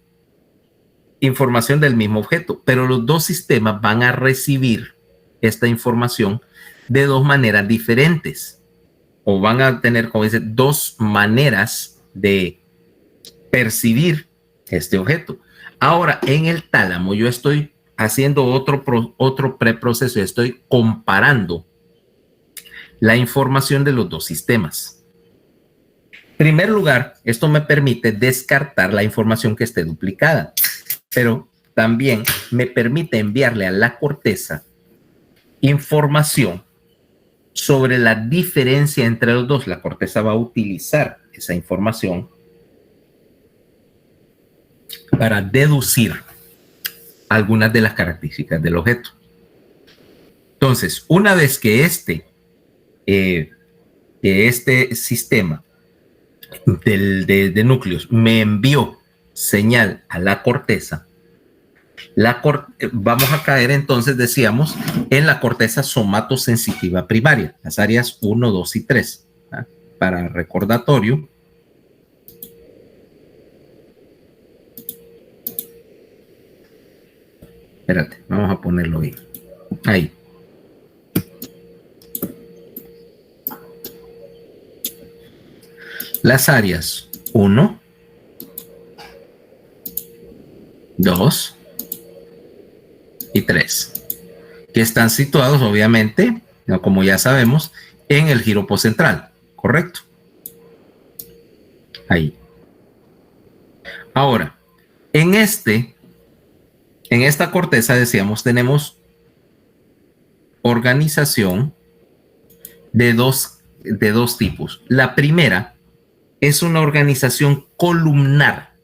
información del mismo objeto, pero los dos sistemas van a recibir esta información de dos maneras diferentes, o van a tener, como dice, dos maneras de percibir este objeto. Ahora, en el tálamo yo estoy haciendo otro preproceso, estoy comparando la información de los dos sistemas. En primer lugar, esto me permite descartar la información que esté duplicada, pero también me permite enviarle a la corteza información sobre la diferencia entre los dos. La corteza va a utilizar esa información para deducir algunas de las características del objeto. Entonces, una vez que este sistema de núcleos me envió señal a la corteza, vamos a caer entonces, decíamos, en la corteza somatosensitiva primaria, las áreas 1, 2 y 3. ¿Ah? Para recordatorio, espérate, vamos a ponerlo bien. Ahí. Las áreas 1, 2 y 3, que están situados, obviamente, como ya sabemos, en el giro postcentral, ¿correcto? Ahí. Ahora, en esta corteza, decíamos, tenemos organización de dos tipos. La primera es una organización columnar,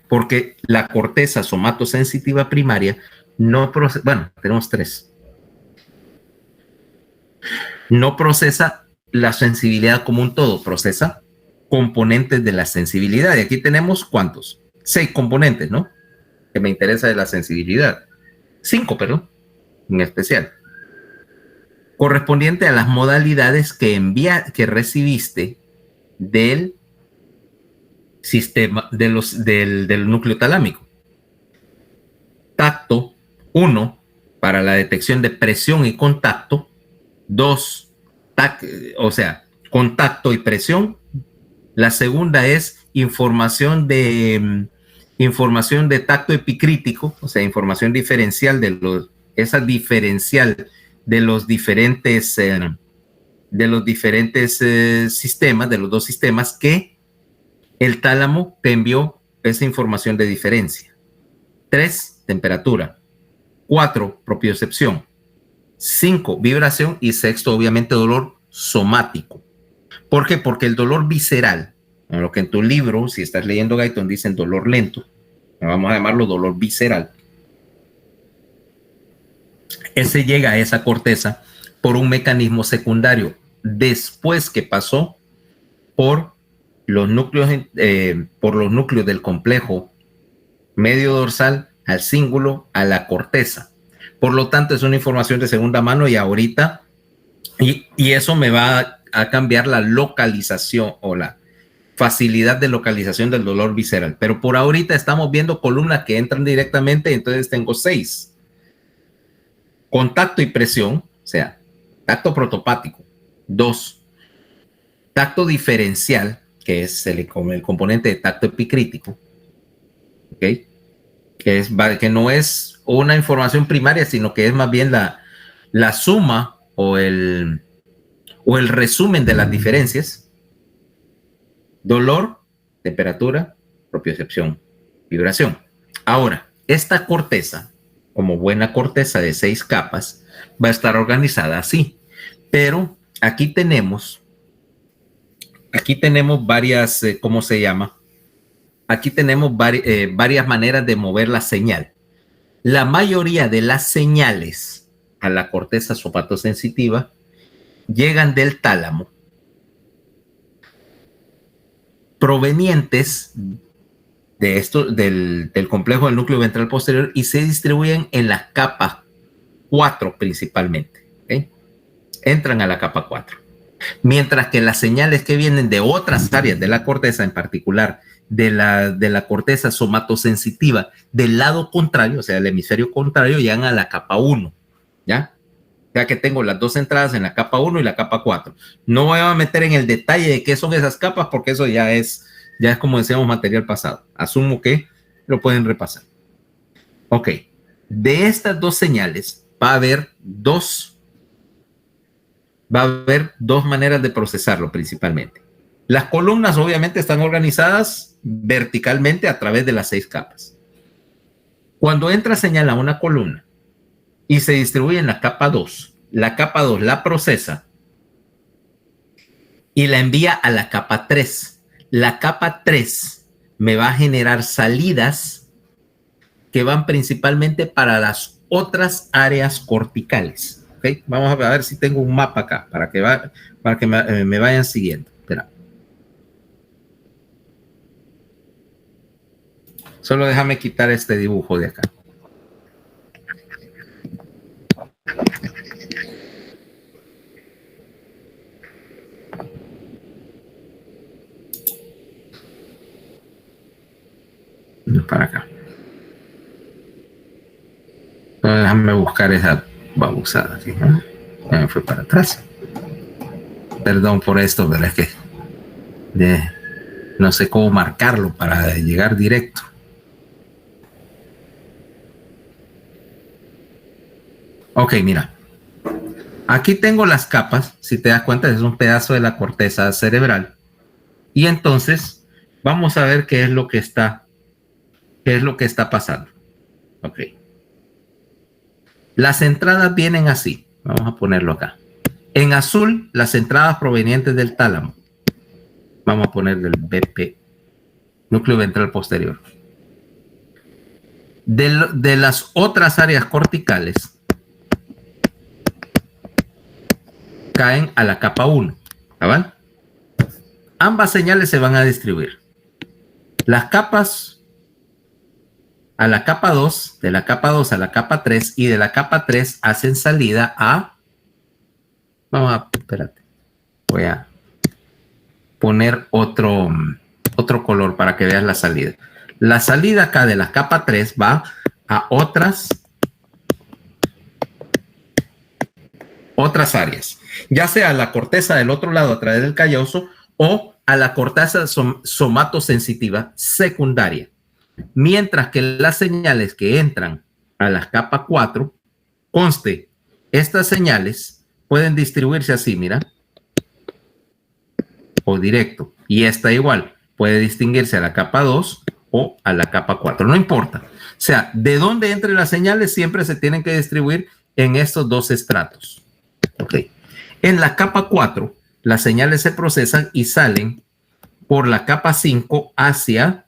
porque la corteza somatosensitiva primaria no procesa, bueno, tenemos tres. No procesa la sensibilidad como un todo, procesa componentes de la sensibilidad. Y aquí tenemos, ¿cuántos? 6 componentes, ¿no? Que me interesa de la sensibilidad. 5, perdón, en especial. Correspondiente a las modalidades que recibiste del sistema del núcleo talámico. Tacto, 1, para la detección de presión y contacto. 2, contacto y presión. La segunda es información de tacto epicrítico, o sea, información diferencial de los diferentes sistemas, de los dos sistemas, que el tálamo te envió esa información de diferencia. 3, temperatura. 4, propiocepción. 5, vibración. Y 6, obviamente, dolor somático. ¿Por qué? Porque el dolor visceral, en lo que en tu libro, si estás leyendo Guyton, dicen dolor lento, vamos a llamarlo dolor visceral. Ese llega a esa corteza por un mecanismo secundario, después que pasó por los núcleos del complejo medio dorsal al cíngulo, a la corteza. Por lo tanto, es una información de segunda mano, y ahorita, y eso me va a cambiar la localización o la facilidad de localización del dolor visceral. Pero por ahorita estamos viendo columnas que entran directamente, entonces tengo 6. Contacto y presión, o sea, tacto protopático. 2, tacto diferencial, que es el componente de tacto epicrítico, ¿ok? Que no es una información primaria, sino que es más bien la suma o el resumen de las diferencias. Dolor, temperatura, propiocepción, vibración. Ahora, esta corteza, como buena corteza de 6 capas, va a estar organizada así. Pero aquí tenemos varias, ¿cómo se llama? Aquí tenemos varias maneras de mover la señal. La mayoría de las señales a la corteza somatosensitiva llegan del tálamo, provenientes de esto, del complejo del núcleo ventral posterior, y se distribuyen en la capa 4 principalmente. ¿Okay? Entran a la capa 4. Mientras que las señales que vienen de otras áreas de la corteza, en particular de la corteza somatosensitiva del lado contrario, o sea, el hemisferio contrario, llegan a la capa 1, ¿ya? Ya que tengo las dos entradas en la capa 1 y la capa 4. No voy a meter en el detalle de qué son esas capas, porque eso ya es como decíamos, material pasado. Asumo que lo pueden repasar. Ok. De estas dos señales va a haber dos maneras de procesarlo principalmente. Las columnas obviamente están organizadas verticalmente a través de las 6 capas. Cuando entra señal a una columna y se distribuye en la capa 2 la procesa y la envía a la capa 3. La capa 3 me va a generar salidas que van principalmente para las otras áreas corticales. ¿Okay? Vamos a ver si tengo un mapa acá para que me vayan siguiendo. Espera. Solo déjame quitar este dibujo de acá. Para acá. Déjame buscar esa babosada. ¿Sí? Ya me fue para atrás. Perdón por esto, pero es que no sé cómo marcarlo para llegar directo. Ok, mira. Aquí tengo las capas. Si te das cuenta, es un pedazo de la corteza cerebral. Y entonces, vamos a ver qué es lo que está pasando. Ok. Las entradas vienen así. Vamos a ponerlo acá. En azul, las entradas provenientes del tálamo. Vamos a poner del BP, núcleo ventral posterior. De las otras áreas corticales, caen a la capa 1. ¿Vale? Ambas señales se van a distribuir. Las capas a la capa 2, de la capa 2 a la capa 3, y de la capa 3 hacen salida a... Espérate. Voy a poner otro color para que veas la salida. La salida acá de la capa 3 va a otras áreas, ya sea a la corteza del otro lado a través del calloso o a la corteza somatosensitiva secundaria. Mientras que las señales que entran a la capa 4, conste, estas señales pueden distribuirse así, mira, o directo, y esta igual, puede distinguirse a la capa 2 o a la capa 4, no importa. O sea, de dónde entren las señales siempre se tienen que distribuir en estos dos estratos. Ok. En la capa 4, las señales se procesan y salen por la capa 5 hacia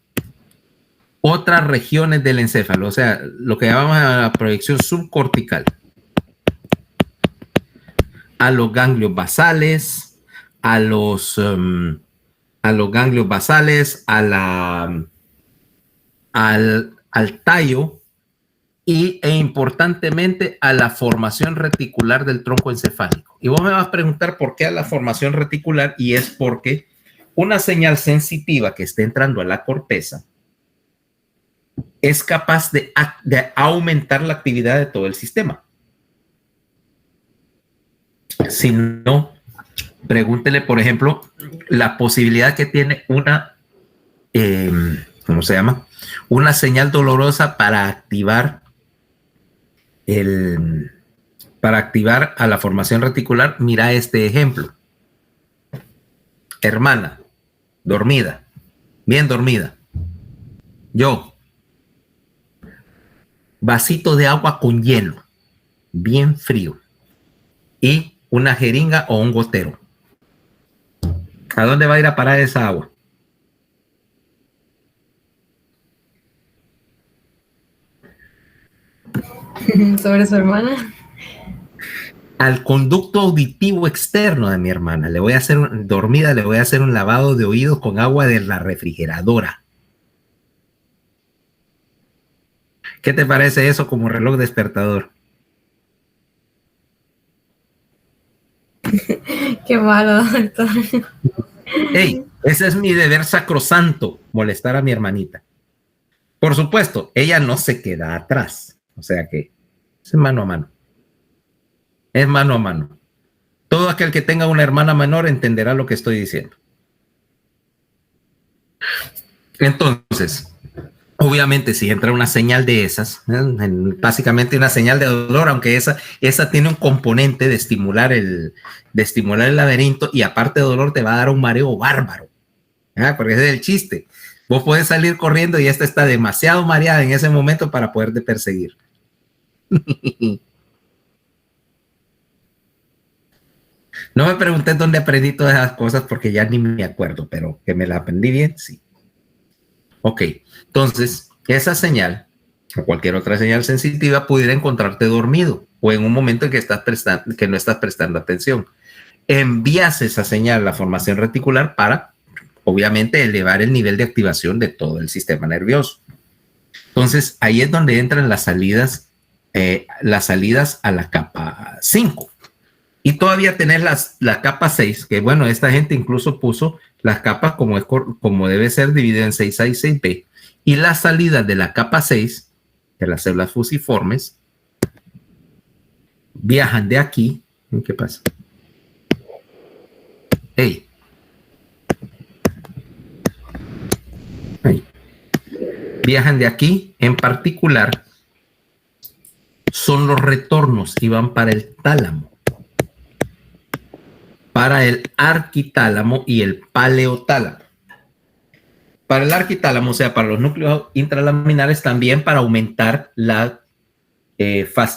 otras regiones del encéfalo, o sea, lo que llamamos la proyección subcortical, a los ganglios basales, al tallo e importantemente a la formación reticular del tronco encefálico. Y vos me vas a preguntar por qué a la formación reticular, y es porque una señal sensitiva que esté entrando a la corteza es capaz de aumentar la actividad de todo el sistema. Si no, pregúntele, por ejemplo, la posibilidad que tiene una, ¿cómo se llama? Una señal dolorosa para activar para activar a la formación reticular, mira este ejemplo. Hermana, dormida, bien dormida. Yo, vasito de agua con hielo, bien frío, y una jeringa o un gotero. ¿A dónde va a ir a parar esa agua? Sobre su hermana. Al conducto auditivo externo de mi hermana. Le voy a hacer, dormida, le voy a hacer un lavado de oídos con agua de la refrigeradora. ¿Qué te parece eso como reloj despertador? Qué malo, doctor. Hey, ese es mi deber sacrosanto, molestar a mi hermanita. Por supuesto, ella no se queda atrás. O sea que es mano a mano. Es mano a mano. Todo aquel que tenga una hermana menor entenderá lo que estoy diciendo. Entonces, obviamente, si entra una señal de esas, básicamente una señal de dolor, aunque esa tiene un componente de estimular el laberinto, y aparte de dolor te va a dar un mareo bárbaro. Porque ese es el chiste. Vos podés salir corriendo y esta está demasiado mareada en ese momento para poderte perseguir. No me pregunté dónde aprendí todas esas cosas porque ya ni me acuerdo, pero que me las aprendí bien, sí. Ok, entonces esa señal o cualquier otra señal sensitiva pudiera encontrarte dormido o en un momento en que no estás prestando atención. Envías esa señal a la formación reticular para, obviamente, elevar el nivel de activación de todo el sistema nervioso. Entonces, ahí es donde entran las salidas a la capa 5. Y todavía tenés la capa 6, que bueno, esta gente incluso puso las capas como debe ser dividida en 6A y 6B. Y las salidas de la capa 6, de las células fusiformes, viajan de aquí. ¿Qué pasa? Hey. Hey. Viajan de aquí, en particular, son los retornos y van para el tálamo, para el arquitálamo y el paleotálamo. Para el arquitálamo, o sea, para los núcleos intralaminares, también para aumentar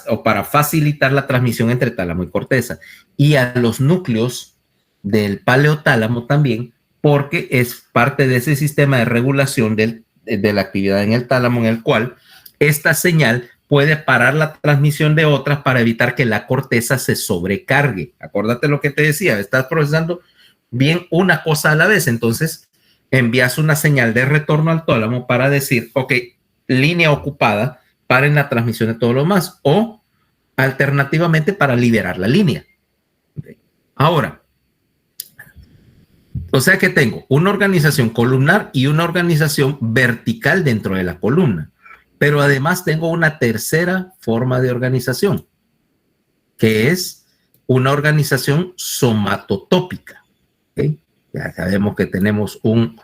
o para facilitar la transmisión entre tálamo y corteza. Y a los núcleos del paleotálamo también, porque es parte de ese sistema de regulación de la actividad en el tálamo, en el cual esta señal puede parar la transmisión de otras para evitar que la corteza se sobrecargue. Acuérdate lo que te decía, estás procesando bien una cosa a la vez, entonces envías una señal de retorno al tálamo para decir, ok, línea ocupada, paren la transmisión de todo lo más, o alternativamente para liberar la línea. Okay. Ahora, o sea que tengo una organización columnar y una organización vertical dentro de la columna. Pero además tengo una tercera forma de organización, que es una organización somatotópica. ¿Okay? Ya sabemos que tenemos una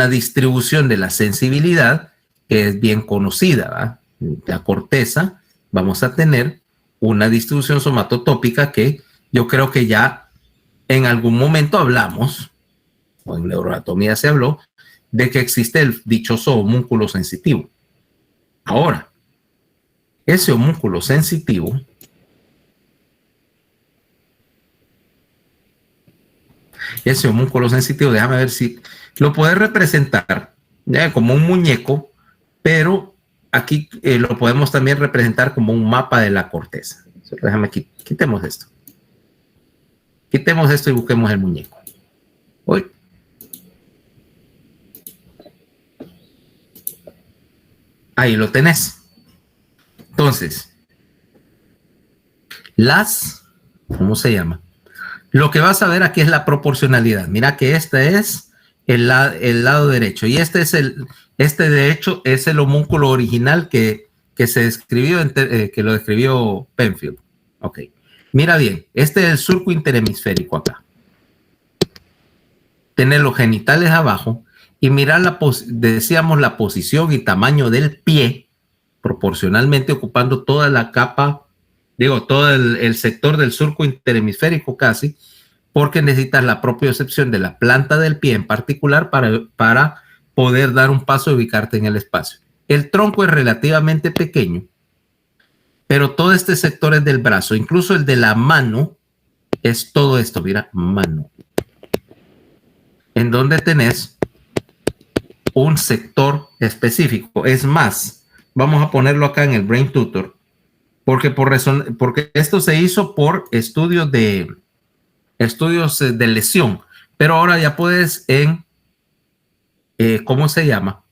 distribución de la sensibilidad que es bien conocida, ¿verdad? La corteza, vamos a tener una distribución somatotópica que yo creo que ya en algún momento hablamos, o en neuroanatomía se habló, de que existe el dichoso homúnculo sensitivo. Ahora, ese homúnculo sensitivo déjame ver si lo puedes representar como un muñeco, pero aquí lo podemos también representar como un mapa de la corteza. Déjame aquí, quitemos esto. Quitemos esto y busquemos el muñeco. Hoy. Ahí lo tenés. Entonces, ¿cómo se llama? Lo que vas a ver aquí es la proporcionalidad. Mira que este es el lado derecho y este de hecho es el homúnculo original que se describió, que lo describió Penfield. Ok. Mira bien, este es el surco interhemisférico acá. Tener los genitales abajo y mirar decíamos la posición y tamaño del pie proporcionalmente ocupando toda la capa, todo el sector del surco interhemisférico casi, porque necesitas la propiocepción de la planta del pie en particular para poder dar un paso y ubicarte en el espacio. El tronco es relativamente pequeño, pero todo este sector es del brazo, incluso el de la mano es todo esto, mira, mano, en donde tenés un sector específico. Es más, vamos a ponerlo acá en el Brain Tutor, porque esto se hizo por estudios de lesión, pero ahora ya puedes ¿cómo se llama?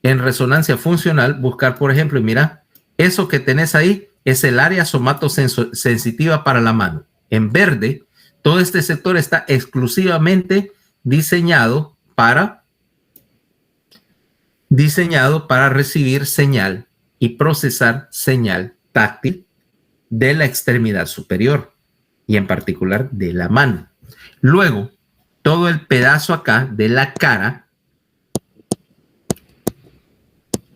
En resonancia funcional, buscar, por ejemplo, y mira, eso que tenés ahí es el área somatosensitiva para la mano. En verde, todo este sector está exclusivamente diseñado para recibir señal y procesar señal táctil de la extremidad superior y en particular de la mano. Luego, todo el pedazo acá de la cara,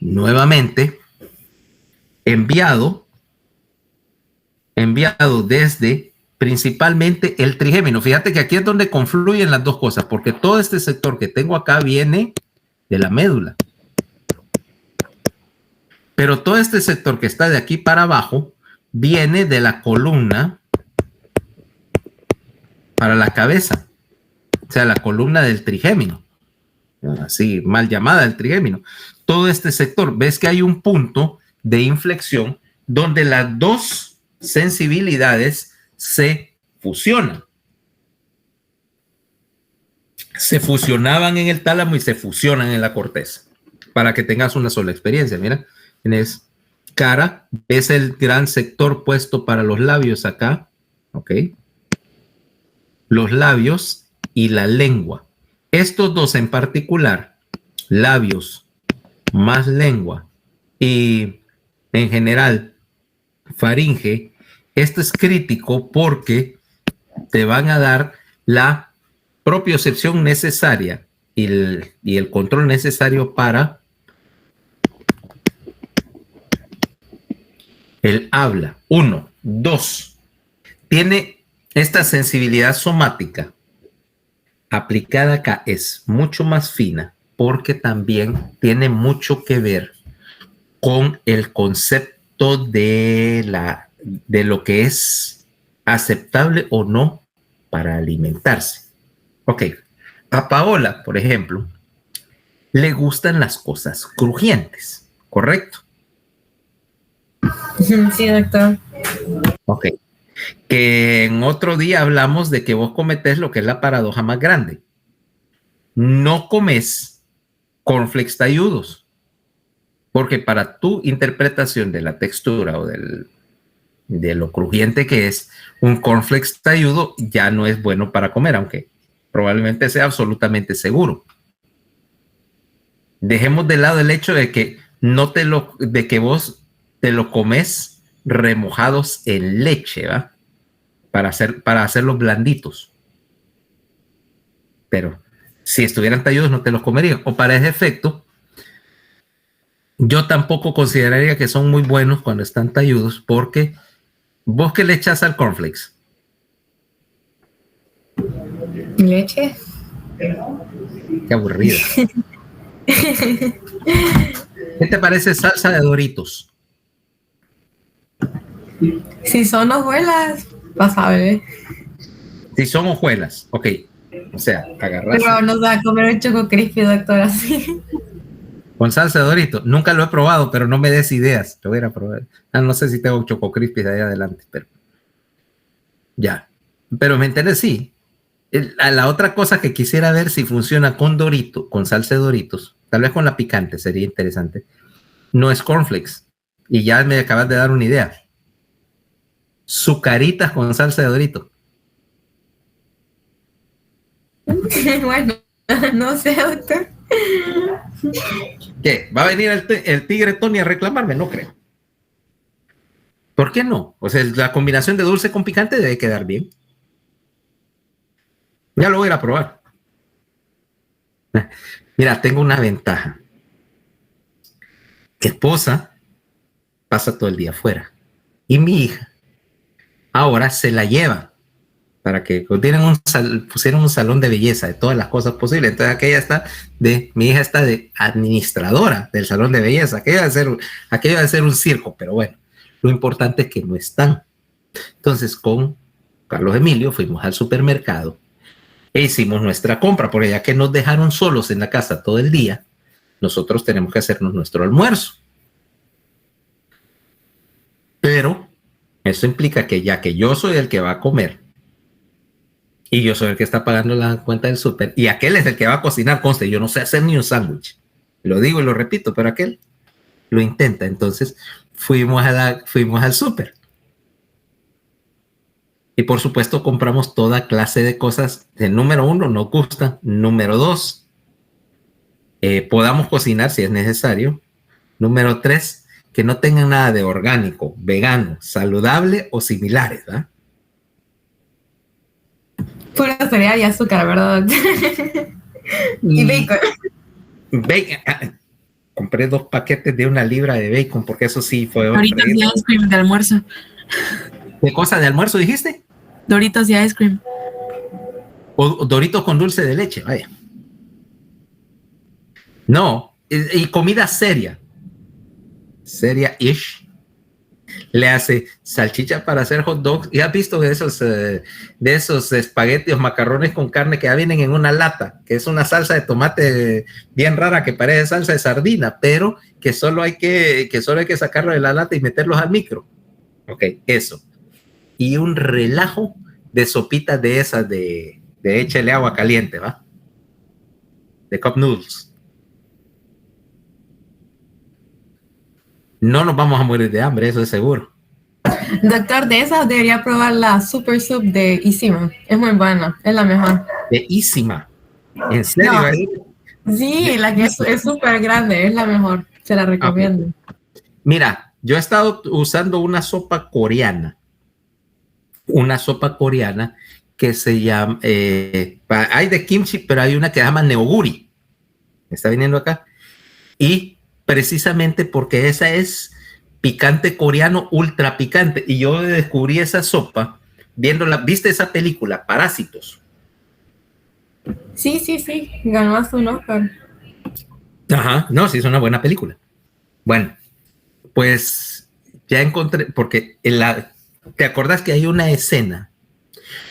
nuevamente, enviado desde principalmente el trigémino. Fíjate que aquí es donde confluyen las dos cosas, porque todo este sector que tengo acá viene de la médula. Pero todo este sector que está de aquí para abajo viene de la columna para la cabeza, o sea, la columna del trigémino, así mal llamada el trigémino. Todo este sector, ves que hay un punto de inflexión donde las dos sensibilidades se fusionan. Se fusionaban en el tálamo y se fusionan en la corteza, para que tengas una sola experiencia. Mira, tienes cara, es el gran sector puesto para los labios acá, ¿ok? Los labios y la lengua. Estos dos en particular, labios más lengua y en general faringe, esto es crítico porque te van a dar la propiocepción necesaria y el control necesario para el habla. 1, 2. Tiene esta sensibilidad somática aplicada acá, es mucho más fina porque también tiene mucho que ver con el concepto de lo que es aceptable o no para alimentarse. Ok, a Paola, por ejemplo, le gustan las cosas crujientes, ¿correcto? Sí, doctor. Ok. Que en otro día hablamos de que vos cometés lo que es la paradoja más grande. No comes cornflakes talludos, porque para tu interpretación de la textura o de lo crujiente que es, un cornflakes talludo ya no es bueno para comer, aunque probablemente sea absolutamente seguro. Dejemos de lado el hecho de que de que vos te lo comes remojados en leche, ¿va? Para hacerlos blanditos. Pero si estuvieran talludos no te los comerían. O para ese efecto, yo tampoco consideraría que son muy buenos cuando están talludos, porque vos ¿qué le echas al cornflakes? ¿Leche? Qué aburrido. ¿Qué te parece salsa de Doritos? Si son hojuelas, pasable. Si son hojuelas, ok. O sea, agarras. Pero nos va a comer un Choco Crispy, doctor, así. Con salsa de Doritos. Nunca lo he probado, pero no me des ideas. Lo voy a ir a probar. No sé si tengo Choco Crispy de ahí adelante, pero ya. Pero me entiendes, sí. La otra cosa que quisiera ver si funciona con Dorito, con salsa de Doritos, tal vez con la picante, sería interesante. No es cornflakes. Y ya me acabas de dar una idea. Sucaritas con salsa de Dorito. Bueno, no sé, doctor. ¿Qué? ¿Va a venir el tigre Tony a reclamarme? No creo. ¿Por qué no? O sea, la combinación de dulce con picante debe quedar bien. Ya lo voy a ir a probar. Mira, tengo una ventaja. Mi esposa pasa todo el día afuera. Y mi hija ahora se la lleva para que pusieron un salón de belleza de todas las cosas posibles. Entonces mi hija está de administradora del salón de belleza. Aquello va a ser un circo, pero bueno, lo importante es que no están. Entonces con Carlos Emilio fuimos al supermercado e hicimos nuestra compra, porque ya que nos dejaron solos en la casa todo el día, nosotros tenemos que hacernos nuestro almuerzo. Pero eso implica que ya que yo soy el que va a comer y yo soy el que está pagando la cuenta del súper y aquel es el que va a cocinar, conste, yo no sé hacer ni un sándwich. Lo digo y lo repito, pero aquel lo intenta. Entonces fuimos al súper. Y por supuesto compramos toda clase de cosas. Número 1, nos gusta. Número 2, podamos cocinar si es necesario. Número 3, que no tengan nada de orgánico, vegano, saludable o similares, ¿verdad? Pura cereal y azúcar, ¿verdad? Y bacon. Bacon. Compré 2 paquetes de 1 libra de bacon, porque eso sí fue... Doritos y ice cream de almuerzo. ¿Qué cosa de almuerzo dijiste? Doritos y ice cream. O Doritos con dulce de leche, vaya. No, y comida seria. Seria-ish. Le hace salchicha para hacer hot dogs. ¿Y has visto de esos espaguetis, macarrones con carne que ya vienen en una lata? Que es una salsa de tomate bien rara que parece salsa de sardina, pero que solo hay que sacarlo de la lata y meterlos al micro. Ok, eso. Y un relajo de sopitas de esas de échale agua caliente, ¿va? De cup noodles. No nos vamos a morir de hambre, eso es seguro. Doctor, de esas debería probar la Super Soup de Isima. Es muy buena, es la mejor. De Isima. ¿En serio? No. Sí, la que es súper grande, es la mejor. Se la recomiendo. Okay. Mira, yo he estado usando una sopa coreana. Una sopa coreana que se llama... hay de kimchi, pero hay una que se llama neoguri. Está viniendo acá. Y precisamente porque esa es picante coreano, ultra picante. Y yo descubrí esa sopa viéndola. ¿Viste esa película, Parásitos? Sí. Ganó hasta un Oscar. Ajá, no, sí, es una buena película. Bueno, pues ya encontré, porque ¿te acordás que hay una escena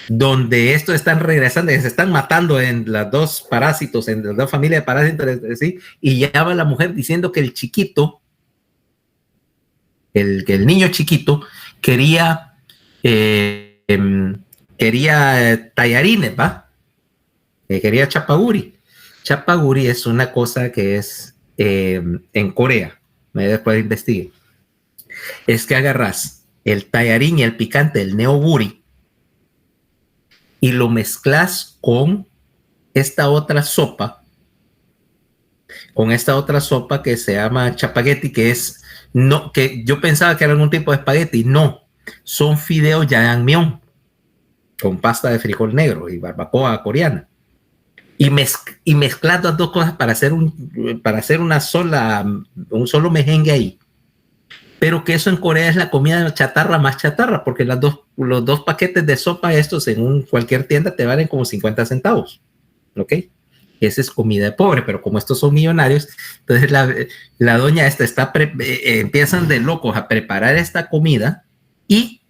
donde estos están regresando, se están matando en las 2 parásitos, en las 2 familias de parásitos, ¿sí? Y ya va la mujer diciendo que el chiquito, que el niño chiquito quería tallarines, ¿va? Quería chapaguri. Chapaguri es una cosa que es en Corea, después investigué. Es que agarras el tallarín y el picante, el neoguri, y lo mezclas con esta otra sopa que se llama chapagetti, que yo pensaba que era algún tipo de espagueti. No, son fideos jajangmyeon con pasta de frijol negro y barbacoa coreana. Y mezclas las 2 cosas para hacer un solo merengue ahí. Pero que eso en Corea es la comida chatarra más chatarra, porque los 2 paquetes de sopa estos en cualquier tienda te valen como 50 centavos. ¿Ok? Esa es comida de pobre, pero como estos son millonarios, entonces la doña empiezan de locos a preparar esta comida y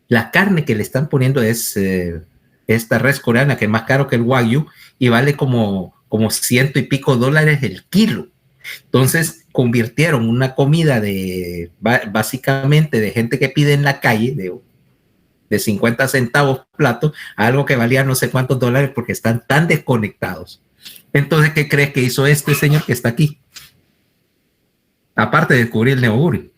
la carne que le están poniendo es esta res coreana que es más caro que el wagyu y vale como $100 y pico el kilo. Entonces convirtieron una comida básicamente de gente que pide en la calle de 50 centavos plato a algo que valía no sé cuántos dólares porque están tan desconectados. Entonces, ¿qué crees que hizo este señor que está aquí? Aparte de descubrir el neoguri.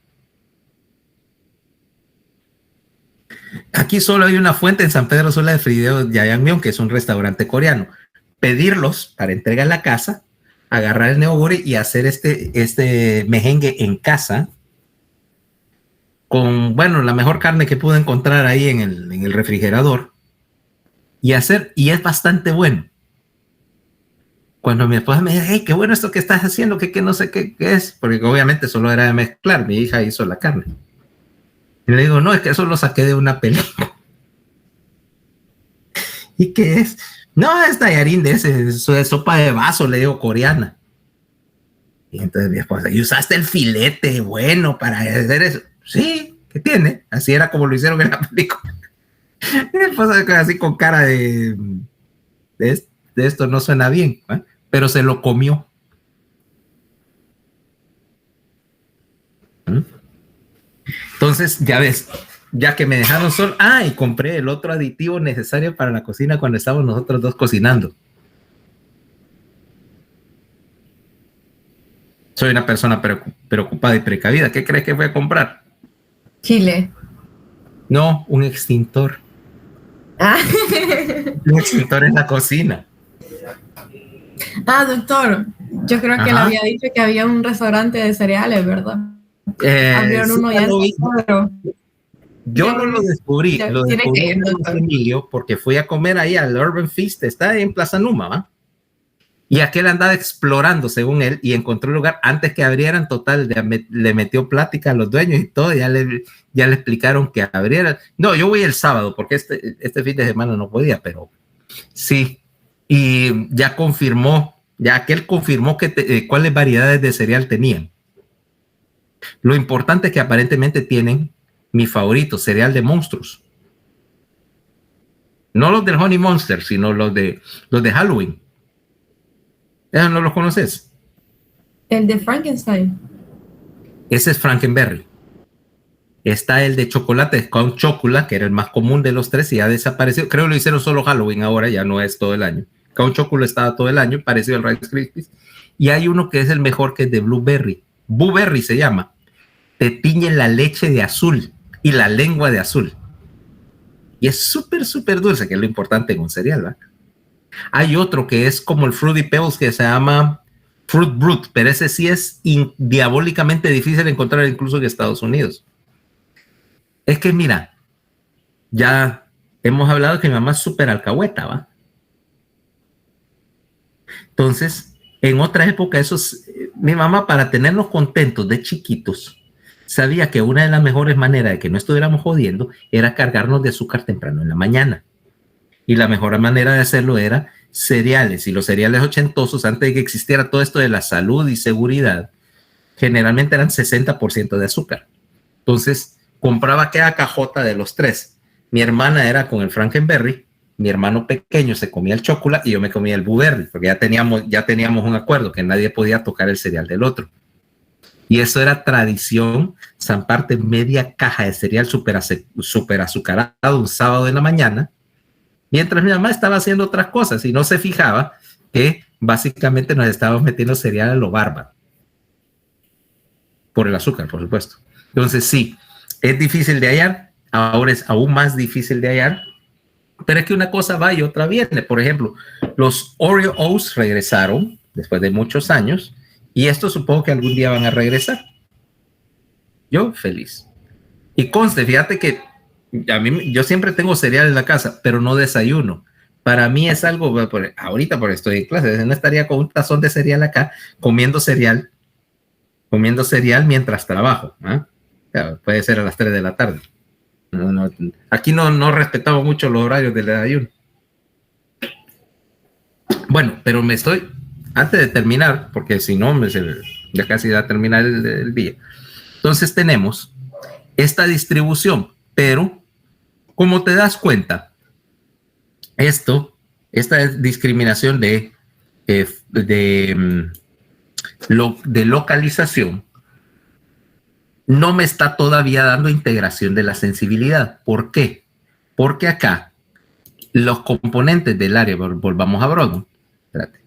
Aquí solo hay una fuente en San Pedro Sula de fideos jajangmyeon, que es un restaurante coreano. Pedirlos para entrega en la casa, agarrar el neoguri y hacer este merengue en casa con, la mejor carne que pude encontrar ahí en el refrigerador y es bastante bueno. cuando mi esposa me dice, hey, qué bueno esto que estás haciendo, que no sé qué es, porque obviamente solo era de mezclar, mi hija hizo la carne. Y le digo, no, es que eso lo saqué de una película. ¿Y qué es? No, es tallarín de ese, eso es sopa de vaso, le digo, coreana. Y entonces mi esposa, ¿y usaste el filete bueno para hacer eso? Sí, ¿qué tiene? Así era como lo hicieron en la película. Mi esposa así con cara de esto no suena bien, ¿eh? Pero se lo comió. Entonces, ya ves, ya que me dejaron solo, y compré el otro aditivo necesario para la cocina cuando estábamos nosotros dos cocinando. Soy una persona preocupada y precavida. ¿Qué crees que voy a comprar? Chile. No, un extintor. Un extintor en la cocina. Doctor, yo creo que le había dicho que había un restaurante de cereales, ¿verdad? Abrieron uno ya en Yo no lo descubrí, lo descubrí en Emilio porque fui a comer ahí al Urban Feast, está en Plaza Numa, ¿va? Y aquel andaba explorando, según él, y encontró un lugar antes que abrieran, total, le metió plática a los dueños y todo, ya le explicaron que abrieran. No, yo voy el sábado, porque este fin de semana no podía, pero sí. Y ya aquel confirmó cuáles variedades de cereal tenían. Lo importante es que aparentemente tienen mi favorito, cereal de monstruos. No los del Honey Monster, sino los de Halloween. ¿Eso no los conoces? El de Frankenstein. Ese es Frankenberry. Está el de chocolate, Count Chocula, que era el más común de los tres y ya desapareció. Creo que lo hicieron solo Halloween ahora, ya no es todo el año. Count Chocula estaba todo el año, parecido al Rice Krispies. Y hay uno que es el mejor, que es de Blueberry. Blueberry se llama. Te tiñe la leche de azul y la lengua de azul. Y es súper, súper dulce, que es lo importante en un cereal, ¿verdad? Hay otro que es como el Fruity Pebbles, que se llama Fruit Brute, pero ese sí es diabólicamente difícil de encontrar incluso en Estados Unidos. Es que mira, ya hemos hablado que mi mamá es súper alcahueta, ¿va? Entonces, en otra época, mi mamá, para tenernos contentos de chiquitos, sabía que una de las mejores maneras de que no estuviéramos jodiendo era cargarnos de azúcar temprano en la mañana. Y la mejor manera de hacerlo era cereales. Y los cereales ochentosos, antes de que existiera todo esto de la salud y seguridad, generalmente eran 60% de azúcar. Entonces, compraba cada cajota de los tres. Mi hermana era con el Frankenberry, mi hermano pequeño se comía el chocolate y yo me comía el Blueberry, porque ya teníamos un acuerdo que nadie podía tocar el cereal del otro. Y eso era tradición, zamparte media caja de cereal súper azucarado un sábado en la mañana, mientras mi mamá estaba haciendo otras cosas y no se fijaba que básicamente nos estábamos metiendo cereal a lo bárbaro. Por el azúcar, por supuesto. Entonces sí, es difícil de hallar, ahora es aún más difícil de hallar, pero es que una cosa va y otra viene. Por ejemplo, los Oreo O's regresaron después de muchos años y esto supongo que algún día van a regresar. Yo feliz. Y conste, fíjate que yo siempre tengo cereal en la casa, pero no desayuno. Para mí es algo, ahorita porque estoy en clase, no estaría con un tazón de cereal acá, comiendo cereal mientras trabajo. Claro, puede ser a las 3 de la tarde. Aquí no respetamos mucho los horarios del desayuno. Bueno, pero antes de terminar, porque si no, ya casi va a terminar el día. Entonces tenemos esta distribución, pero como te das cuenta, esta discriminación de localización no me está todavía dando integración de la sensibilidad. ¿Por qué? Porque acá los componentes del área, volvamos a Brodmann, espérate.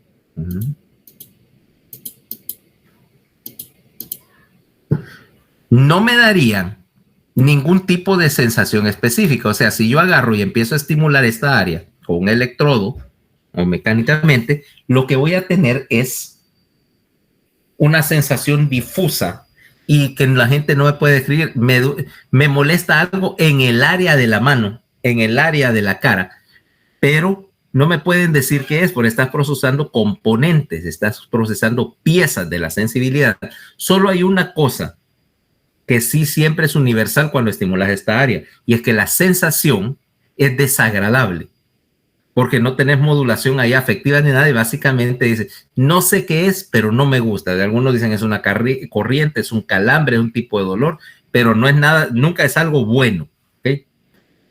No me darían ningún tipo de sensación específica. O sea, si yo agarro y empiezo a estimular esta área con un electrodo o mecánicamente, lo que voy a tener es una sensación difusa y que la gente no me puede describir. Me molesta algo en el área de la mano, en el área de la cara, pero no me pueden decir qué es, porque estás procesando componentes, estás procesando piezas de la sensibilidad. Solo hay una cosa que sí siempre es universal cuando estimulas esta área, y es que la sensación es desagradable, porque no tenés modulación ahí afectiva ni nada, y básicamente dices, no sé qué es, pero no me gusta. Algunos dicen es una corriente, es un calambre, es un tipo de dolor, pero no es nada, nunca es algo bueno, ¿okay?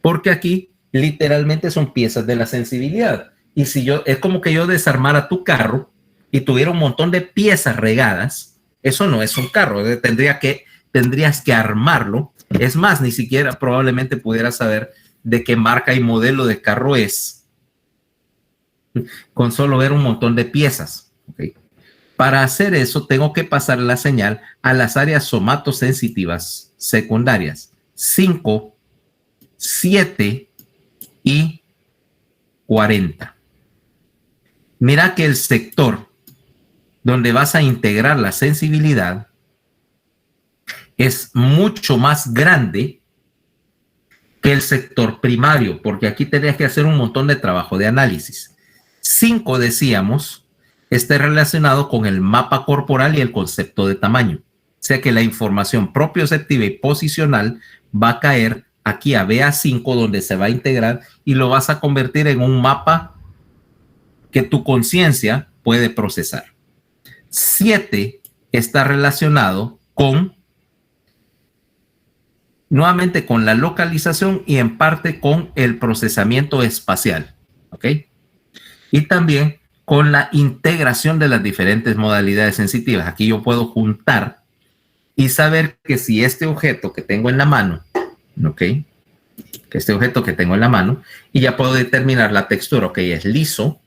Porque aquí literalmente son piezas de la sensibilidad. Y si es como que yo desarmara tu carro y tuviera un montón de piezas regadas, eso no es un carro, tendrías que armarlo. Es más, ni siquiera probablemente pudieras saber de qué marca y modelo de carro es, con solo ver un montón de piezas, ¿okay? Para hacer eso, tengo que pasar la señal a las áreas somatosensitivas secundarias 5, 7 y 40. Mira que el sector donde vas a integrar la sensibilidad es mucho más grande que el sector primario, porque aquí tendrías que hacer un montón de trabajo de análisis. 5, decíamos, está relacionado con el mapa corporal y el concepto de tamaño. O sea que la información propioceptiva y posicional va a caer aquí a BA5, donde se va a integrar y lo vas a convertir en un mapa que tu conciencia puede procesar. 7 está relacionado nuevamente con la localización y en parte con el procesamiento espacial, ¿ok? Y también con la integración de las diferentes modalidades sensitivas. Aquí yo puedo juntar y saber que si este objeto que tengo en la mano, ¿ok? Y ya puedo determinar la textura, ¿ok? Es liso,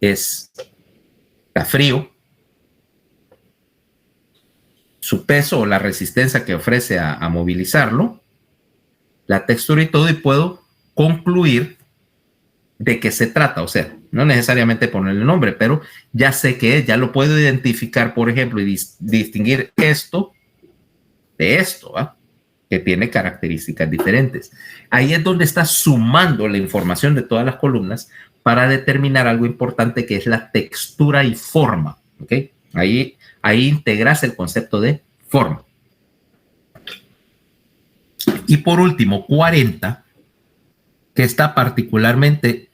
está frío, su peso o la resistencia que ofrece a movilizarlo, la textura y todo, y puedo concluir de qué se trata. O sea, no necesariamente ponerle nombre, pero ya sé qué es, ya lo puedo identificar, por ejemplo, y distinguir esto de esto, ¿va? Que tiene características diferentes. Ahí es donde está sumando la información de todas las columnas para determinar algo importante, que es la textura y forma, ¿ok? Ahí integras el concepto de forma. Y por último, 40, que está particularmente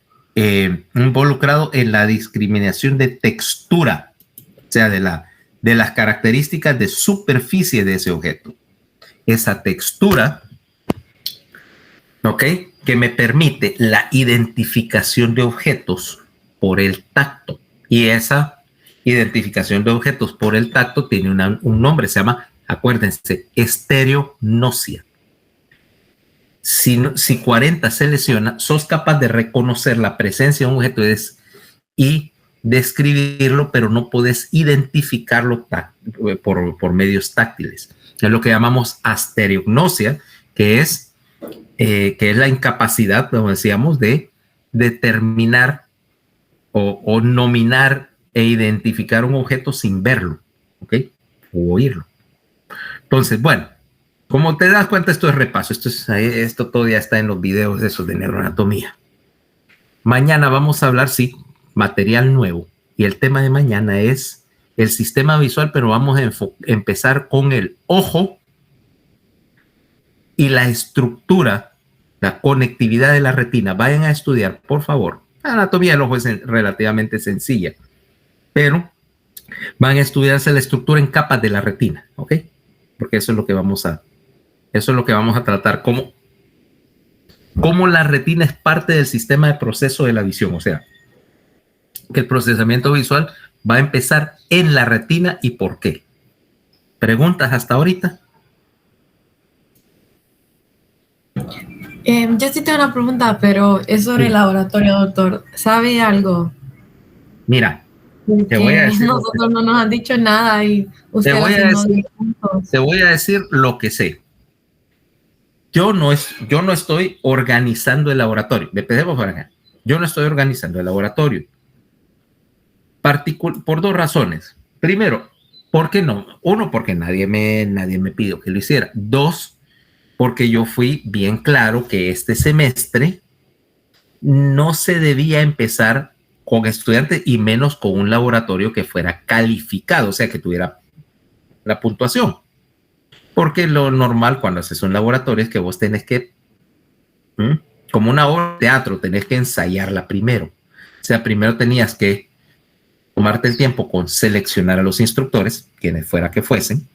involucrado en la discriminación de textura, o sea, de las características de superficie de ese objeto. Esa textura, ¿ok? Que me permite la identificación de objetos por el tacto. Y esa identificación de objetos por el tacto tiene un nombre, se llama, acuérdense, estereognosia. Si 40 se lesiona, sos capaz de reconocer la presencia de un objeto y describirlo, pero no podés identificarlo por medios táctiles. Es lo que llamamos astereognosia, que es la incapacidad, como decíamos, de determinar o nominar e identificar un objeto sin verlo, ¿ok? O oírlo. Entonces, bueno, como te das cuenta, esto es repaso. Esto todavía está en los videos esos de neuroanatomía. Mañana vamos a hablar, sí, material nuevo. Y el tema de mañana es el sistema visual, pero vamos a empezar con el ojo y la estructura, la conectividad de la retina. Vayan a estudiar, por favor. La anatomía del ojo es relativamente sencilla, pero van a estudiarse la estructura en capas de la retina, ¿ok? Porque eso es lo que vamos a tratar, cómo la retina es parte del sistema de proceso de la visión. O sea, que el procesamiento visual va a empezar en la retina y por qué. ¿Preguntas hasta ahorita? Yo sí tengo una pregunta, pero es sobre el laboratorio, doctor. ¿Sabe algo? Mira, te voy a decir. Nosotros no nos han dicho nada y usted te voy a decir lo que sé. Yo no estoy organizando el laboratorio. Empecemos por acá. Yo no estoy organizando el laboratorio. Por dos razones. Primero, ¿por qué no? Uno, porque nadie me pidió que lo hiciera. Dos, porque yo fui bien claro que este semestre no se debía empezar con estudiantes y menos con un laboratorio que fuera calificado, o sea, que tuviera la puntuación. Porque lo normal cuando haces un laboratorio es que vos tenés que, como una obra de teatro, tenés que ensayarla primero. O sea, primero tenías que tomarte el tiempo con seleccionar a los instructores, quienes fuera que fuesen,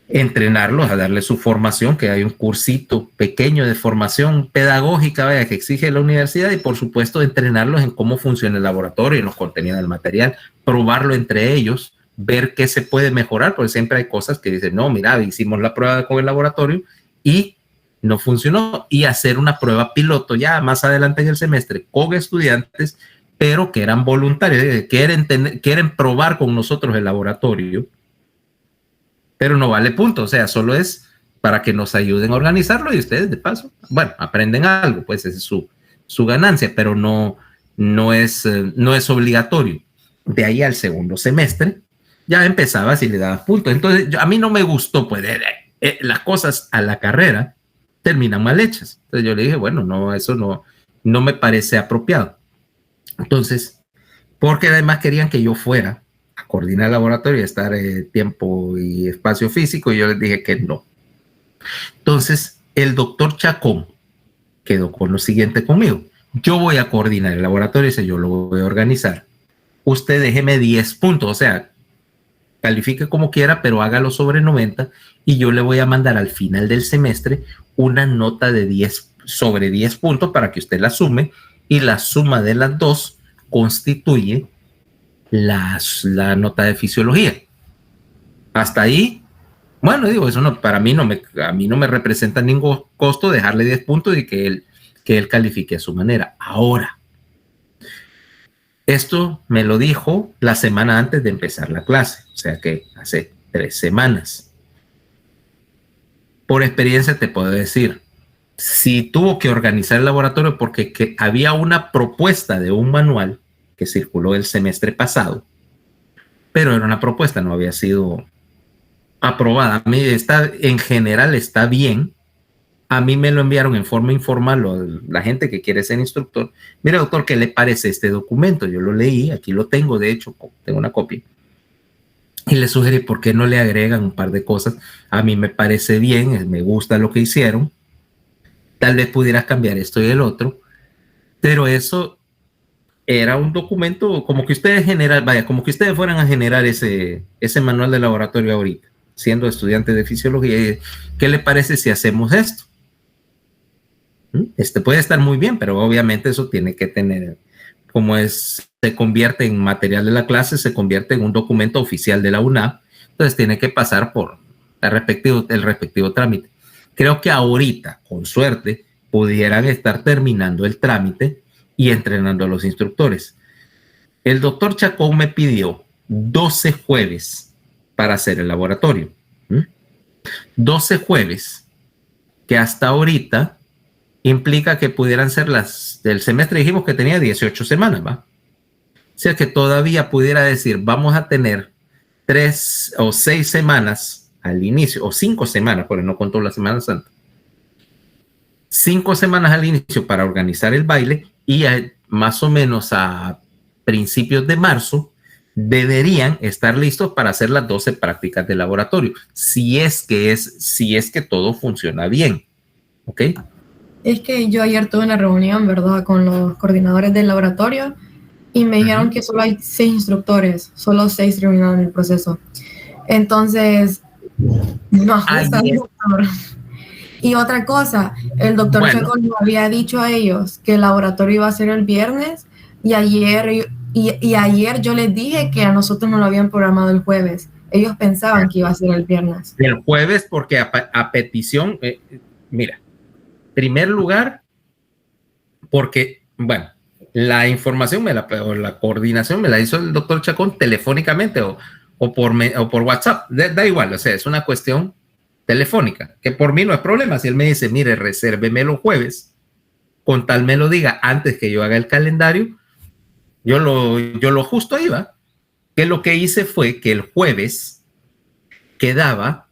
entrenarlos, a darles su formación, que hay un cursito pequeño de formación pedagógica, vaya, que exige la universidad, y por supuesto entrenarlos en cómo funciona el laboratorio, en los contenidos del material, probarlo entre ellos, ver qué se puede mejorar, porque siempre hay cosas que dicen, no, mira, hicimos la prueba con el laboratorio y no funcionó, y hacer una prueba piloto ya más adelante en el semestre con estudiantes, pero que eran voluntarios, quieren probar con nosotros el laboratorio, pero no vale punto, o sea, solo es para que nos ayuden a organizarlo y ustedes de paso, bueno, aprenden algo, pues esa es su ganancia, pero no es obligatorio. De ahí al segundo semestre ya empezabas y le dabas puntos. Entonces a mí no me gustó, pues las cosas a la carrera terminan mal hechas. Entonces yo le dije, bueno, no, eso no me parece apropiado. Entonces, porque además querían que yo fuera a coordinar el laboratorio y estar tiempo y espacio físico, y yo les dije que no. Entonces, el doctor Chacón quedó con lo siguiente conmigo. Yo voy a coordinar el laboratorio, dice, yo lo voy a organizar. Usted déjeme 10 puntos, o sea, califique como quiera, pero hágalo sobre 90, y yo le voy a mandar al final del semestre una nota de 10 sobre 10 puntos para que usted la sume, y la suma de las dos constituye la nota de fisiología. Hasta ahí, bueno, digo, eso no, a mí no me representa ningún costo dejarle 10 puntos y que él califique a su manera. Ahora, esto me lo dijo la semana antes de empezar la clase, o sea que hace 3 semanas. Por experiencia te puedo decir, si tuvo que organizar el laboratorio porque había una propuesta de un manual que circuló el semestre pasado, pero era una propuesta, no había sido aprobada. A mí en general está bien. A mí me lo enviaron en forma informal la gente que quiere ser instructor. Mire, doctor, ¿qué le parece este documento? Yo lo leí, aquí lo tengo, de hecho, tengo una copia. Y le sugerí, ¿por qué no le agregan un par de cosas? A mí me parece bien, me gusta lo que hicieron. Tal vez pudieras cambiar esto y el otro. Pero eso era un documento como que ustedes como que ustedes fueran a generar ese manual de laboratorio ahorita, siendo estudiantes de fisiología. ¿Qué le parece si hacemos esto? Puede estar muy bien, pero obviamente eso tiene que tener, se convierte en material de la clase, se convierte en un documento oficial de la UNAM, entonces tiene que pasar por el respectivo trámite. Creo que ahorita, con suerte, pudieran estar terminando el trámite y entrenando a los instructores. El doctor Chacón me pidió 12 jueves para hacer el laboratorio. 12 jueves, que hasta ahorita implica que pudieran ser del semestre, dijimos que tenía 18 semanas, ¿va? O sea que todavía pudiera decir, vamos a tener 3 o 6 semanas al inicio, o 5 semanas, porque no contó la Semana Santa. 5 semanas al inicio para organizar el baile, y más o menos a principios de marzo deberían estar listos para hacer las 12 prácticas de laboratorio, si es que todo funciona bien. ¿Ok? Es que yo ayer tuve una reunión, ¿verdad?, con los coordinadores del laboratorio, y me dijeron que solo hay 6 instructores, solo 6 terminaron el proceso. Entonces, no ajusta el doctor. Y otra cosa, el doctor Chacón nos había dicho a ellos que el laboratorio iba a ser el viernes, y ayer yo les dije que a nosotros nos lo habían programado el jueves. Ellos pensaban que iba a ser el viernes. El jueves, porque a petición, mira, primer lugar, porque, bueno, la información o la coordinación me la hizo el doctor Chacón telefónicamente o por WhatsApp, da igual, o sea, es una cuestión telefónica, que por mí no es problema. Si él me dice, mire, resérveme los jueves, con tal me lo diga antes que yo haga el calendario, yo lo justo ahí va. Que lo que hice fue que el jueves quedara